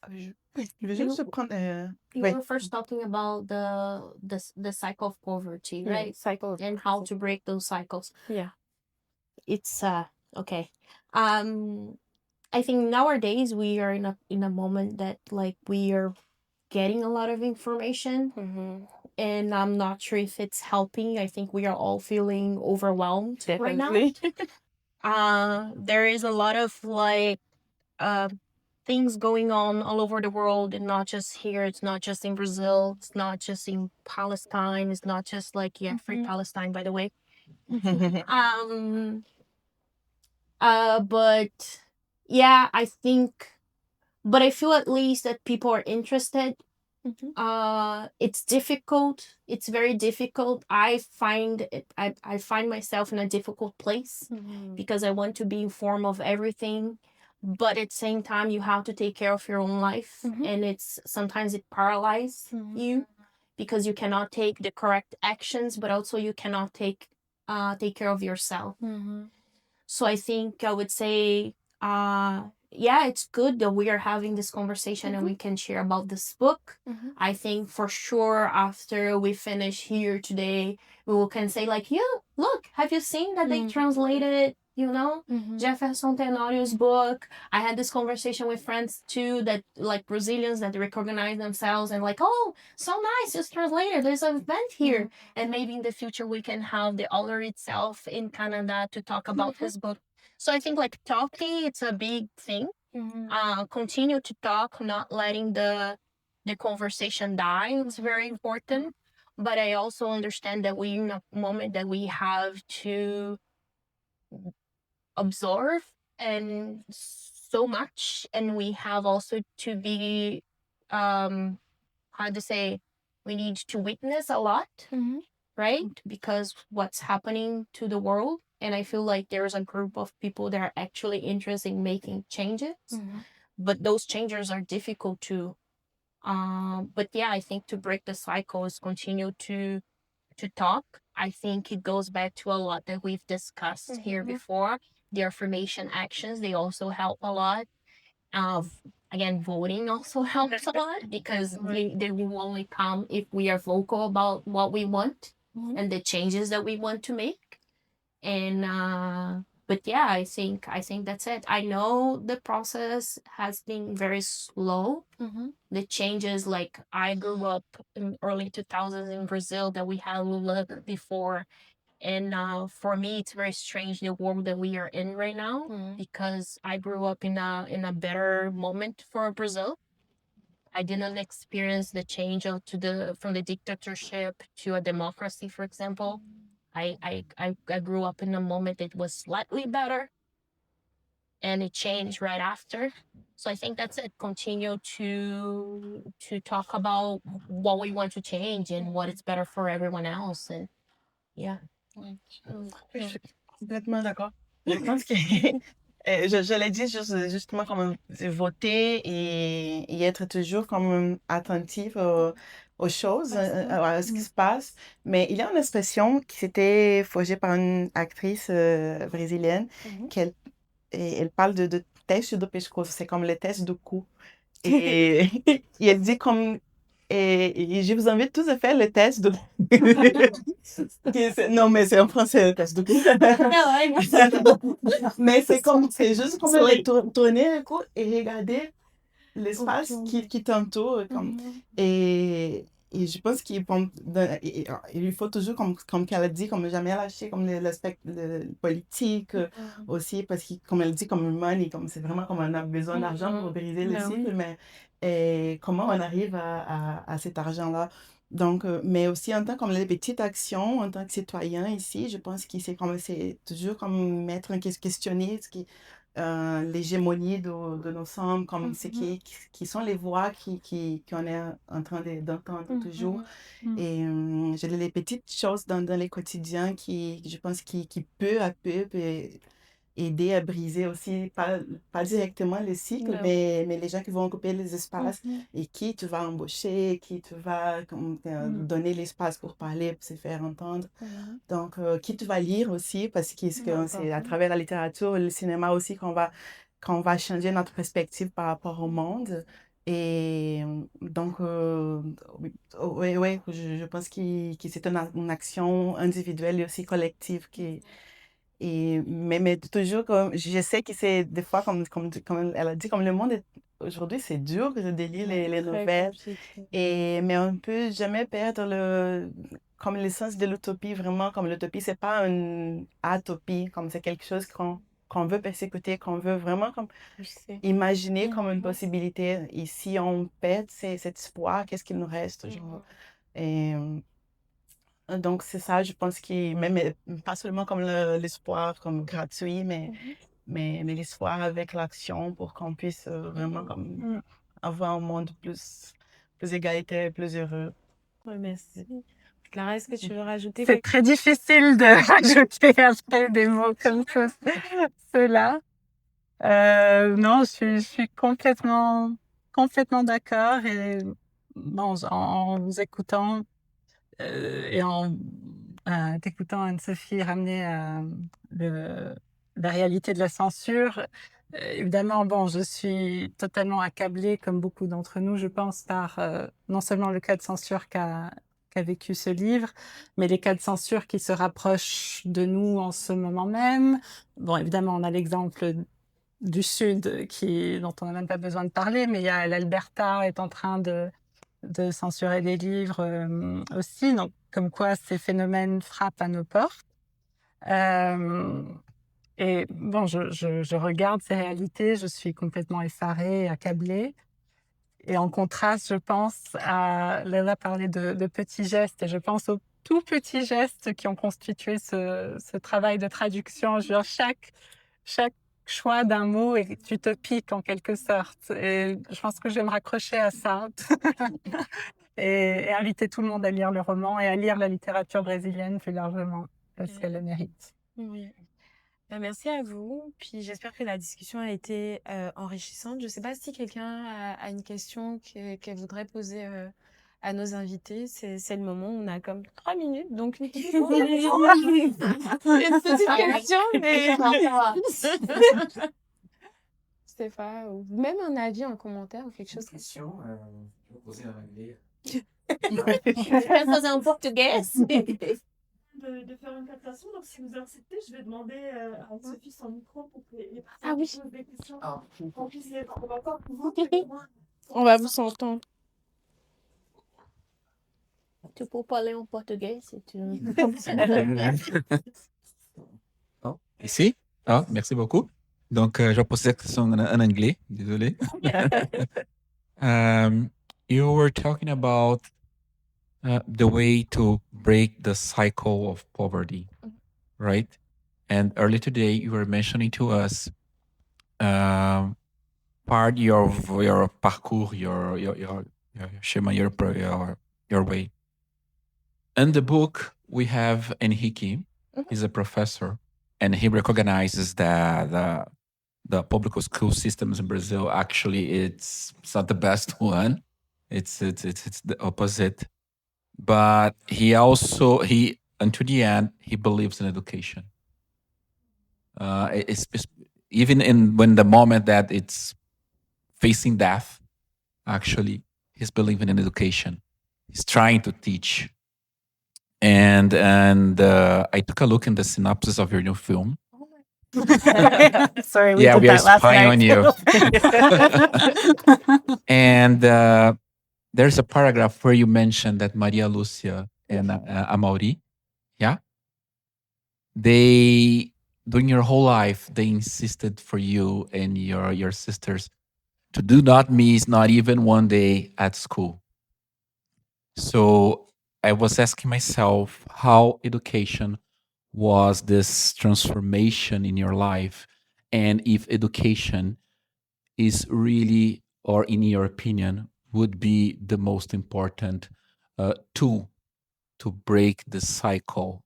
S2: Je vais juste prendre...
S4: You
S2: Oui.
S4: were first talking about the cycle of poverty, right?
S1: Cycle of
S4: And how to break those cycles.
S1: Yeah.
S4: It's okay. I think nowadays we are in a moment that like we are getting a lot of information, and I'm not sure if it's helping. I think we are all feeling overwhelmed right now.
S1: Definitely.
S4: There is a lot of like things going on all over the world, and not just here. It's not just in Brazil. It's not just in Palestine. It's not just like free Palestine, by the way. But yeah, I think, but I feel at least that people are interested. It's difficult. It's very difficult. I find myself in a difficult place because I want to be informed of everything, but at the same time you have to take care of your own life, and sometimes it paralyzes you because you cannot take the correct actions, but also you cannot take care of yourself. So I think I would say, yeah, it's good that we are having this conversation and we can share about this book. I think for sure after we finish here today, we can say like, yeah, look, have you seen that they translated, Jefferson Tenorio's book? I had this conversation with friends too, that like Brazilians that recognize themselves and like, oh, so nice, it's translated. There's an event here. And maybe in the future we can have the author itself in Canada to talk about his book. So I think like talking, it's a big thing. Continue to talk, not letting the conversation die. It's very important. But I also understand that we're in a moment that we have to absorb and so much, and we have also to be we need to witness a lot, right? Because what's happening to the world. And I feel like there's a group of people that are actually interested in making changes. But those changes are difficult too. But yeah, I think to break the cycle is continue to talk. I think it goes back to a lot that we've discussed here before. The affirmation actions, they also help a lot. Again, voting also helps a lot because they will only come if we are vocal about what we want and the changes that we want to make. And but yeah, I think that's it. I know the process has been very slow. The changes, like I grew up in early 2000s in Brazil, that we had Lula before, and for me it's very strange the world that we are in right now, because I grew up in a better moment for Brazil. I didn't experience the change from the dictatorship to a democracy, for example. I grew up in a moment that was slightly better, and it changed right after. So I think that's it. Continue to talk about what we want to change and what is better for everyone else. And yeah.
S2: Je suis complètement d'accord. Je pense que je l'ai dit justement comme voter et être toujours comme attentif aux choses, à ce qui se passe. Mais il y a une expression qui s'était forgée par une actrice brésilienne elle parle de teste do pescoço, c'est comme le test du cou. Et elle dit comme... Et je vous invite tous à faire le test de... Non, mais c'est en français, le test de cou. Mais c'est juste comme tourner le cou et regarder l'espace qui t'entoure. Et et je pense qu'il il lui faut toujours, comme qu'elle a dit, comme jamais lâcher comme l'aspect politique aussi, parce que, comme elle dit, comme money, comme c'est vraiment comme on a besoin d'argent pour briser le
S1: Ben oui.
S2: cycle, mais comment on arrive à cet argent-là. Donc, mais aussi en tant comme les petites actions, en tant que citoyen ici, je pense que c'est toujours comme mettre en questionner ce qui l'hégémonie de nos sommes, comme ce qui sont les voix qu'on est en train d'entendre toujours. Et j'ai les petites choses dans les quotidiens qui, je pense, qui peu à peu peut aider à briser aussi, pas directement le cycle,
S1: Ben
S2: mais les gens qui vont occuper les espaces et qui tu vas embaucher, qui tu vas donner l'espace pour parler, pour se faire entendre. Donc, qui tu vas lire aussi, parce que c'est à travers la littérature, le cinéma aussi qu'on va changer notre perspective par rapport au monde. Et donc, oui, je pense que c'est une action individuelle et aussi collective mais toujours, comme, je sais que c'est des fois, comme elle a dit, comme le monde aujourd'hui, c'est dur de lire les
S1: Très
S2: nouvelles.
S1: compliqué.
S2: Mais on ne peut jamais perdre comme le sens de l'utopie, vraiment, comme l'utopie, c'est pas une atopie, comme c'est quelque chose qu'on veut persécuter, qu'on veut vraiment comme
S1: Je sais.
S2: imaginer comme une possibilité. Et si on perd cet espoir, qu'est-ce qu'il nous reste, genre? Et donc, c'est ça, je pense que même pas seulement comme l'espoir comme gratuit, mais l'espoir avec l'action pour qu'on puisse vraiment comme avoir un monde plus égalitaire, plus heureux.
S1: Ouais, merci. Clara, est-ce que tu veux rajouter
S3: C'est
S1: quelque
S3: très difficile de rajouter après des mots comme ceux-là. Non, je suis complètement d'accord. Et bon, en vous écoutant et en t'écoutant Anne-Sophie ramener la réalité de la censure, évidemment, bon, je suis totalement accablée, comme beaucoup d'entre nous, je pense, par non seulement le cas de censure qu'a vécu ce livre, mais les cas de censure qui se rapprochent de nous en ce moment même. Bon, évidemment, on a l'exemple du Sud dont on n'a même pas besoin de parler, mais il y a l'Alberta est en train de censurer des livres aussi, donc comme quoi ces phénomènes frappent à nos portes. Et bon, je regarde ces réalités, je suis complètement effarée, accablée. Et en contraste, je pense Léla parlait de petits gestes, et je pense aux tout petits gestes qui ont constitué ce travail de traduction. Je veux dire, chaque choix d'un mot est utopique en quelque sorte. Et je pense que je vais me raccrocher à ça et inviter tout le monde à lire le roman et à lire la littérature brésilienne plus largement, parce qu'elle le mérite.
S1: Oui. Merci à vous. Puis j'espère que la discussion a été enrichissante. Je ne sais pas si quelqu'un a une question qu'elle voudrait poser à nos invités. C'est le moment où on a comme 3 minutes. Donc, une petite question, mais... Stéphane, ou même un avis en commentaire ou quelque chose.
S5: Question, je vais poser en anglais.
S4: Fazer português.
S6: De faire une captation, donc si vous acceptez, je vais demander à Sophie son micro pour que les
S1: Ah oui.
S6: personnes posent des questions. On puisse les prendre encore.
S1: On va vous entendre.
S4: Tu peux parler en português si tu veux.
S5: Oh, ici? Ah, merci beaucoup. Donc, je vais poser cette question en anglais. Désolé. You were talking about the way to break the cycle of poverty, right? And earlier today, you were mentioning to us part your parcours, your schema, your way. In the book, we have Henrique. He's a professor, and he recognizes that the public school systems in Brazil actually it's not the best one. It's the opposite. But he until the end, he believes in education. It's even when the moment that it's facing death, actually, he's believing in education. He's trying to teach. And I took a look in the synopsis of your new film.
S3: Sorry,
S5: we are spying on you. And there's a paragraph where you mentioned that Maria Lucia and Amaury, yeah, they during your whole life they insisted for you and your sisters to do not miss not even one day at school. So I was asking myself how education was this transformation in your life, and if education is really, or in your opinion, would be the most important tool to break the cycle.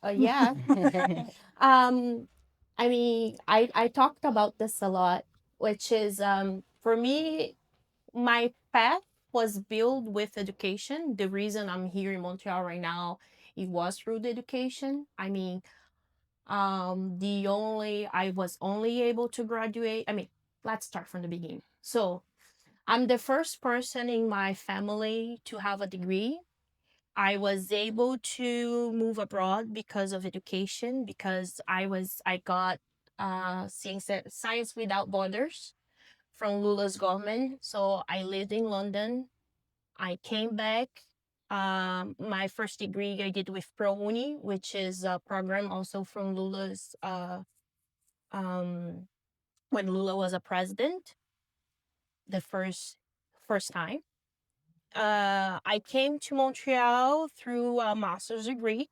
S4: Yeah. I mean, I talked about this a lot, which is for me, my path was built with education. The reason I'm here in Montreal right now, it was through the education. I mean, I was only able to graduate. I mean, let's start from the beginning. So I'm the first person in my family to have a degree. I was able to move abroad because of education, because I got Science Without Borders from Lula's government. So I lived in London. I came back. My first degree I did with ProUni, which is a program also from Lula's um, when Lula was a president, the first time. I came to Montreal through a master's degree.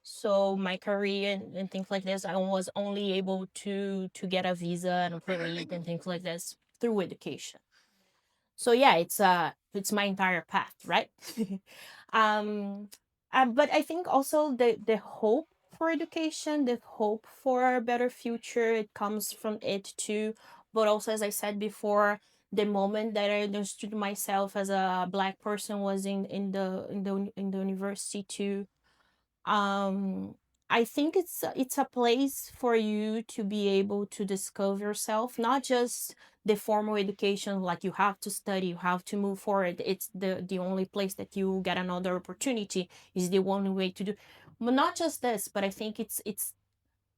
S4: So my career and things like this, I was only able to get a visa and a permit and things like this through education. So yeah, it's my entire path, right? um, but I think also the hope for education, the hope for a better future, it comes from it too. But also, as I said before, the moment that I understood myself as a Black person was in the university too. um I think it's a place for you to be able to discover yourself, not just the formal education, like you have to study, you have to move forward. It's the only place that you get another opportunity, is the only way to do. But not just this, but I think it's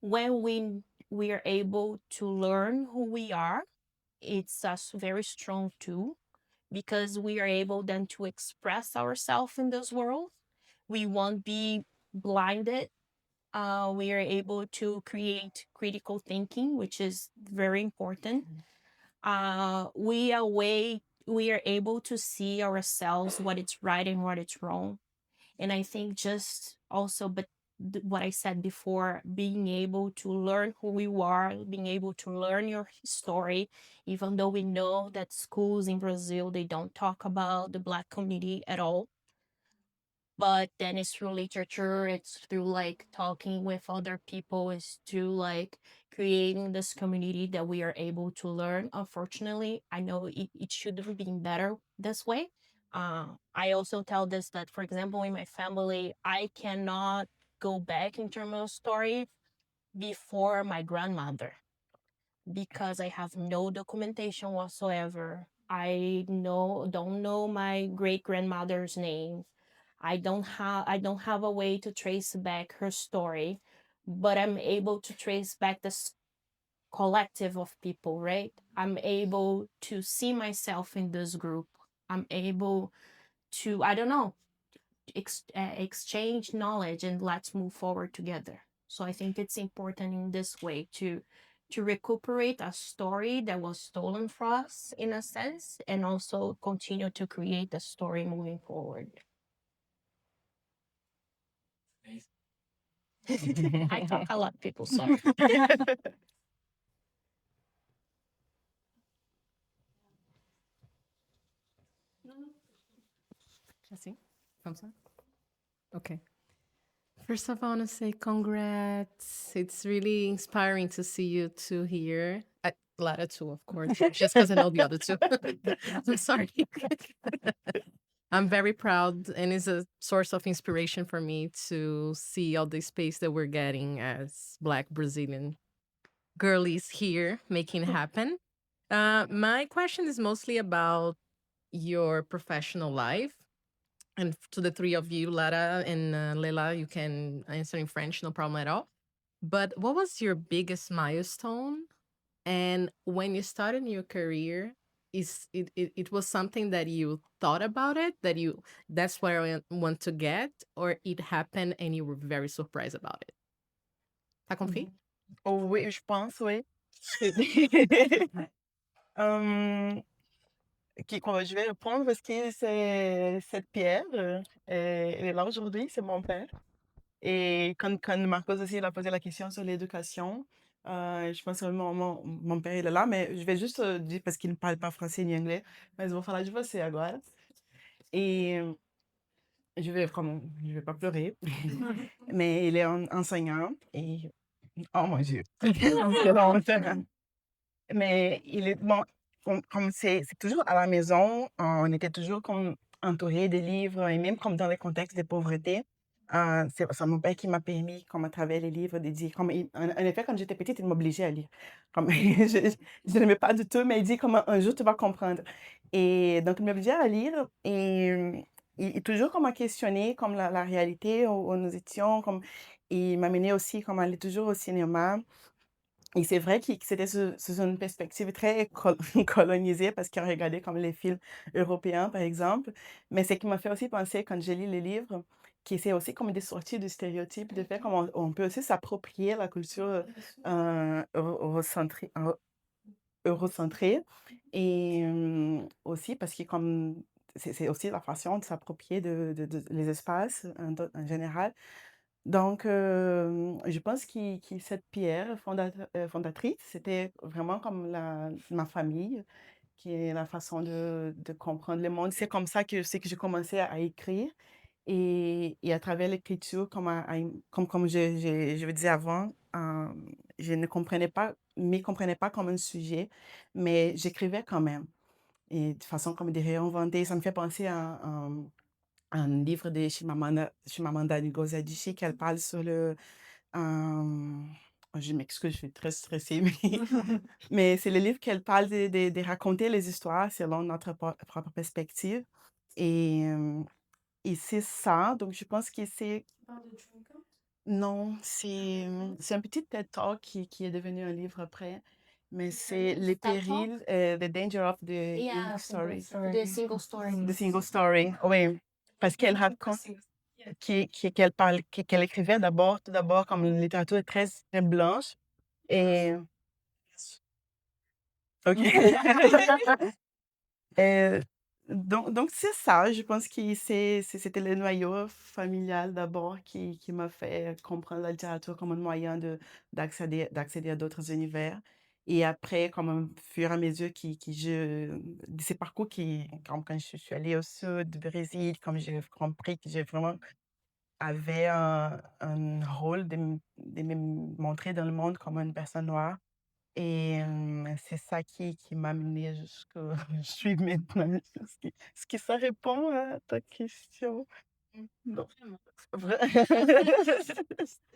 S4: when we are able to learn who we are, it's a very strong tool, because we are able then to express ourselves in this world. We won't be blinded. We are able to create critical thinking, which is very important. We are able to see ourselves, what is right and what is wrong. And I think just also, but what I said before, being able to learn who you are, being able to learn your story, even though we know that schools in Brazil, they don't talk about the Black community at all. But then it's through literature, it's through like talking with other people, it's through like creating this community that we are able to learn. Unfortunately, I know it should have been better this way. I also tell this that, for example, in my family, I cannot go back in terms of story before my grandmother, because I have no documentation whatsoever. Don't know my great grandmother's name. I don't have a way to trace back her story, but I'm able to trace back this collective of people, right? I'm able to see myself in this group. I'm able to, I don't know, exchange knowledge and let's move forward together. So I think it's important in this way to recuperate a story that was stolen from us in a sense, and also continue to create a story moving forward. I talk a lot, people. Sorry.
S7: Assim? Vamos lá? Okay. First of all, I want to say congrats. It's really inspiring to see you two here. Lara too, of course, just because I know the other two. I'm sorry. I'm very proud, and it's a source of inspiration for me to see all the space that we're getting as Black Brazilian girlies here making it happen. My question is mostly about your professional life. And to the three of you, Lara and Leila, you can answer in French, no problem at all. But what was your biggest milestone? And when you started your career, it was something that you thought about it, that's where I want to get, or it happened and you were very surprised about it? T'as compris?
S2: Oh, oui, je pense, oui. Hum, je vais répondre parce que c'est cette pierre, elle est là aujourd'hui, c'est mon père. Et quand Marcos aussi il a posé la question sur l'éducation, je pense que mon père il est là, mais je vais juste dire parce qu'il ne parle pas français ni anglais, mas vou falar de você agora. Et je vais pas pleurer, mais il est enseignant et oh mon Dieu, quelle honte. Mais il est bon, comme c'est toujours à la maison, on était toujours comme entouré de livres et même comme dans les contextes de pauvreté. C'est mon père qui m'a permis, comme à travers les livres, de dire, en effet, quand j'étais petite, il m'obligeait à lire. Comme, je n'aimais pas du tout, mais il dit, comme un jour, tu vas comprendre. Et donc, il m'obligeait à lire et toujours comme à questionner comme la réalité où nous étions. Comme, il m'amenait aussi comme à aller toujours au cinéma. Et c'est vrai que c'était sous une perspective très colonisée parce qu'on regardait comme les films européens, par exemple. Mais ce qui m'a fait aussi penser, quand j'ai lu les livres, que c'est aussi comme des sorties de stéréotypes, de fait comme on peut aussi s'approprier la culture eurocentrée. Et aussi parce que comme c'est aussi la façon de s'approprier les espaces en général. Donc, je pense que cette pierre fondatrice, c'était vraiment comme ma famille, qui est la façon de comprendre le monde. C'est comme ça que c'est que j'ai commencé à écrire et à travers l'écriture, comme je le disais avant, je ne comprenais pas comme un sujet, mais j'écrivais quand même et de façon comme de réinventer. Ça me fait penser à un livre de Chimamanda Ngozi Adichie qu'elle parle sur je m'excuse, je suis très stressée, mais c'est le livre qu'elle parle de raconter les histoires selon notre propre perspective. Et, et c'est ça, donc je pense que c'est... Non, c'est un petit TED Talk qui est devenu un livre après, mais c'est Les périls, The Danger of the Unique Story.
S4: The single story.
S2: The Single Story, oui. Parce qu'elle raconte qu'elle écrivait tout d'abord comme une littérature très, très blanche. Et OK. Euh, donc c'est ça, je pense que c'était le noyau familial d'abord qui m'a fait comprendre la littérature comme un moyen d'accéder à d'autres univers. Et après, comme au fur et à mesure de ces parcours comme quand je suis allée au sud du Brésil, comme j'ai compris que j'ai vraiment avait un rôle de me montrer dans le monde comme une personne noire. Et c'est ça qui m'a amenée jusqu'où je suis maintenant. Est-ce que ça répond à ta question? Non. Vrai?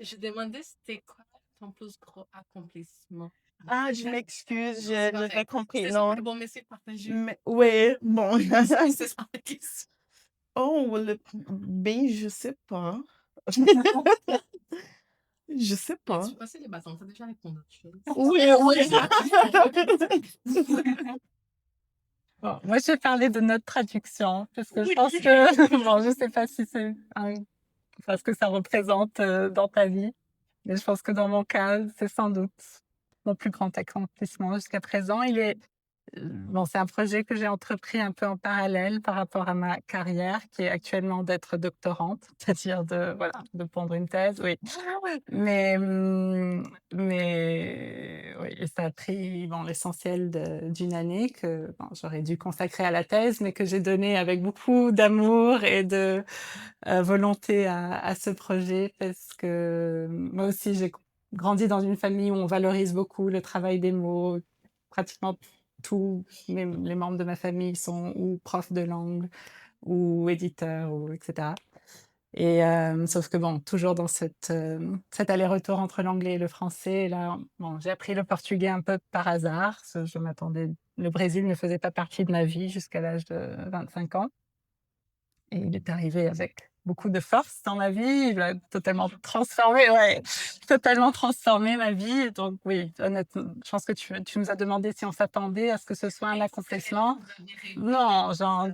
S7: Je demandais c'était quoi ton plus gros accomplissement?
S2: Ah, je m'excuse,
S7: C'est
S2: j'avais
S7: correct.
S2: compris.
S7: C'est
S2: Non.
S7: super bon, merci de partager.
S2: Mais, ouais, bon.
S7: C'est ça la question.
S2: Oh, ben, je sais pas. Je sais
S7: Mais
S2: pas.
S7: tu passes les bâtons, t'as déjà répondu à autre chose.
S2: Oui, oui.
S3: Bon, moi, je vais parler de notre traduction, parce que je pense que, bon, je sais pas si c'est ce que ça représente dans ta vie, mais je pense que dans mon cas, c'est sans doute mon plus grand accomplissement jusqu'à présent. Bon, c'est un projet que j'ai entrepris un peu en parallèle par rapport à ma carrière, qui est actuellement d'être doctorante, c'est-à-dire de pondre une thèse, oui. Mais oui, et ça a pris l'essentiel d'une année que j'aurais dû consacrer à la thèse, mais que j'ai donné avec beaucoup d'amour et de volonté à ce projet, parce que moi aussi, j'ai grandi dans une famille où on valorise beaucoup le travail des mots. Pratiquement tous les membres de ma famille sont ou profs de langue ou éditeurs, etc. Et sauf que toujours dans cet aller-retour entre l'anglais et le français, là, j'ai appris le portugais un peu par hasard. Je m'attendais, le Brésil ne faisait pas partie de ma vie jusqu'à l'âge de 25 ans. Et il est arrivé avec beaucoup de force dans ma vie. Il a totalement transformé ma vie. Donc oui, honnêtement, je pense que tu nous as demandé si on s'attendait à ce que ce soit un accomplissement. Non, genre,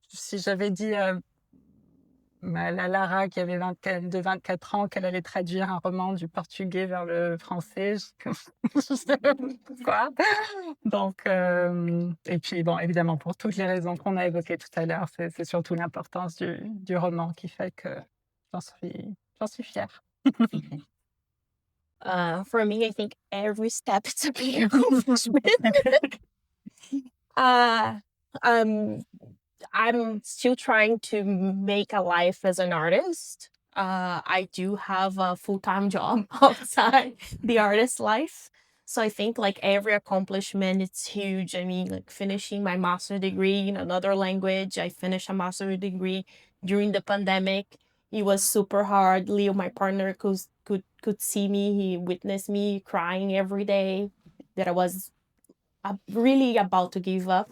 S3: si j'avais dit la Lara qui avait 24 ans qu'elle allait traduire un roman du portugais vers le français, je sais pas quoi. Donc, et puis bon, évidemment, pour toutes les raisons qu'on a évoquées tout à l'heure, c'est surtout l'importance du roman qui fait que j'en suis fière.
S4: For me, I think every step is a big accomplishment. I'm still trying to make a life as an artist. I do have a full-time job outside the artist life. So I think like every accomplishment, it's huge. I mean, like finishing my master's degree in another language. I finished a master's degree during the pandemic. It was super hard. Leo, my partner, could see me. He witnessed me crying every day that I was really about to give up.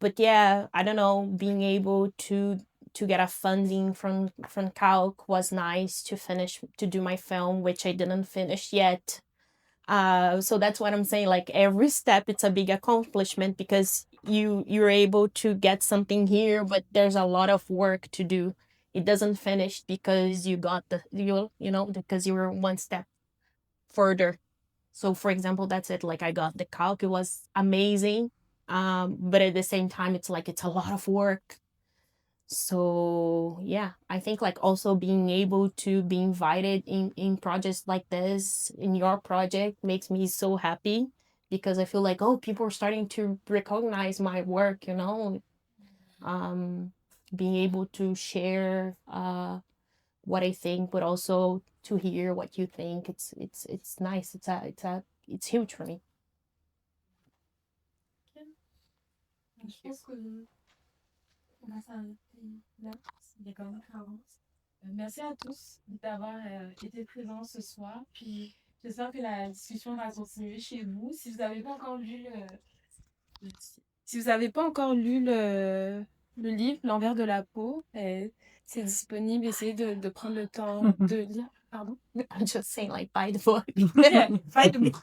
S4: But yeah, I don't know, being able to get a funding from Calc was nice to do my film, which I didn't finish yet. So that's what I'm saying, like every step it's a big accomplishment because you're able to get something here, but there's a lot of work to do. It doesn't finish because you got because you were one step further. So for example, that's it, like I got the Calc, it was amazing. But at the same time, it's like it's a lot of work. So yeah, I think like also being able to be invited in projects like this, in your project, makes me so happy because I feel like, oh, people are starting to recognize my work, being able to share what I think, but also to hear what you think. It's nice. It's huge for me.
S6: Je pense qu'on va s'arrêter là. Il est quand même 40. Merci à tous d'avoir été présents ce soir. Puis j'espère que la discussion va continuer chez vous. Si vous n'avez pas encore lu le livre L'envers de la peau, c'est disponible. Essayez de prendre le temps de lire. Pardon?
S4: I'm just saying, like, buy the book.
S6: Yeah, buy the book.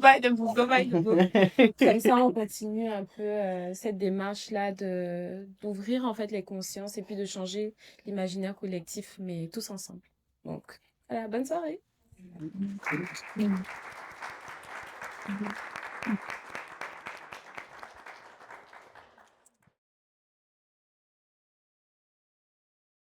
S6: Buy the book. Go buy the book. Comme ça, on continue un peu cette démarche-là d'ouvrir en fait les consciences et puis de changer l'imaginaire collectif, mais tous ensemble. Donc, voilà, bonne soirée.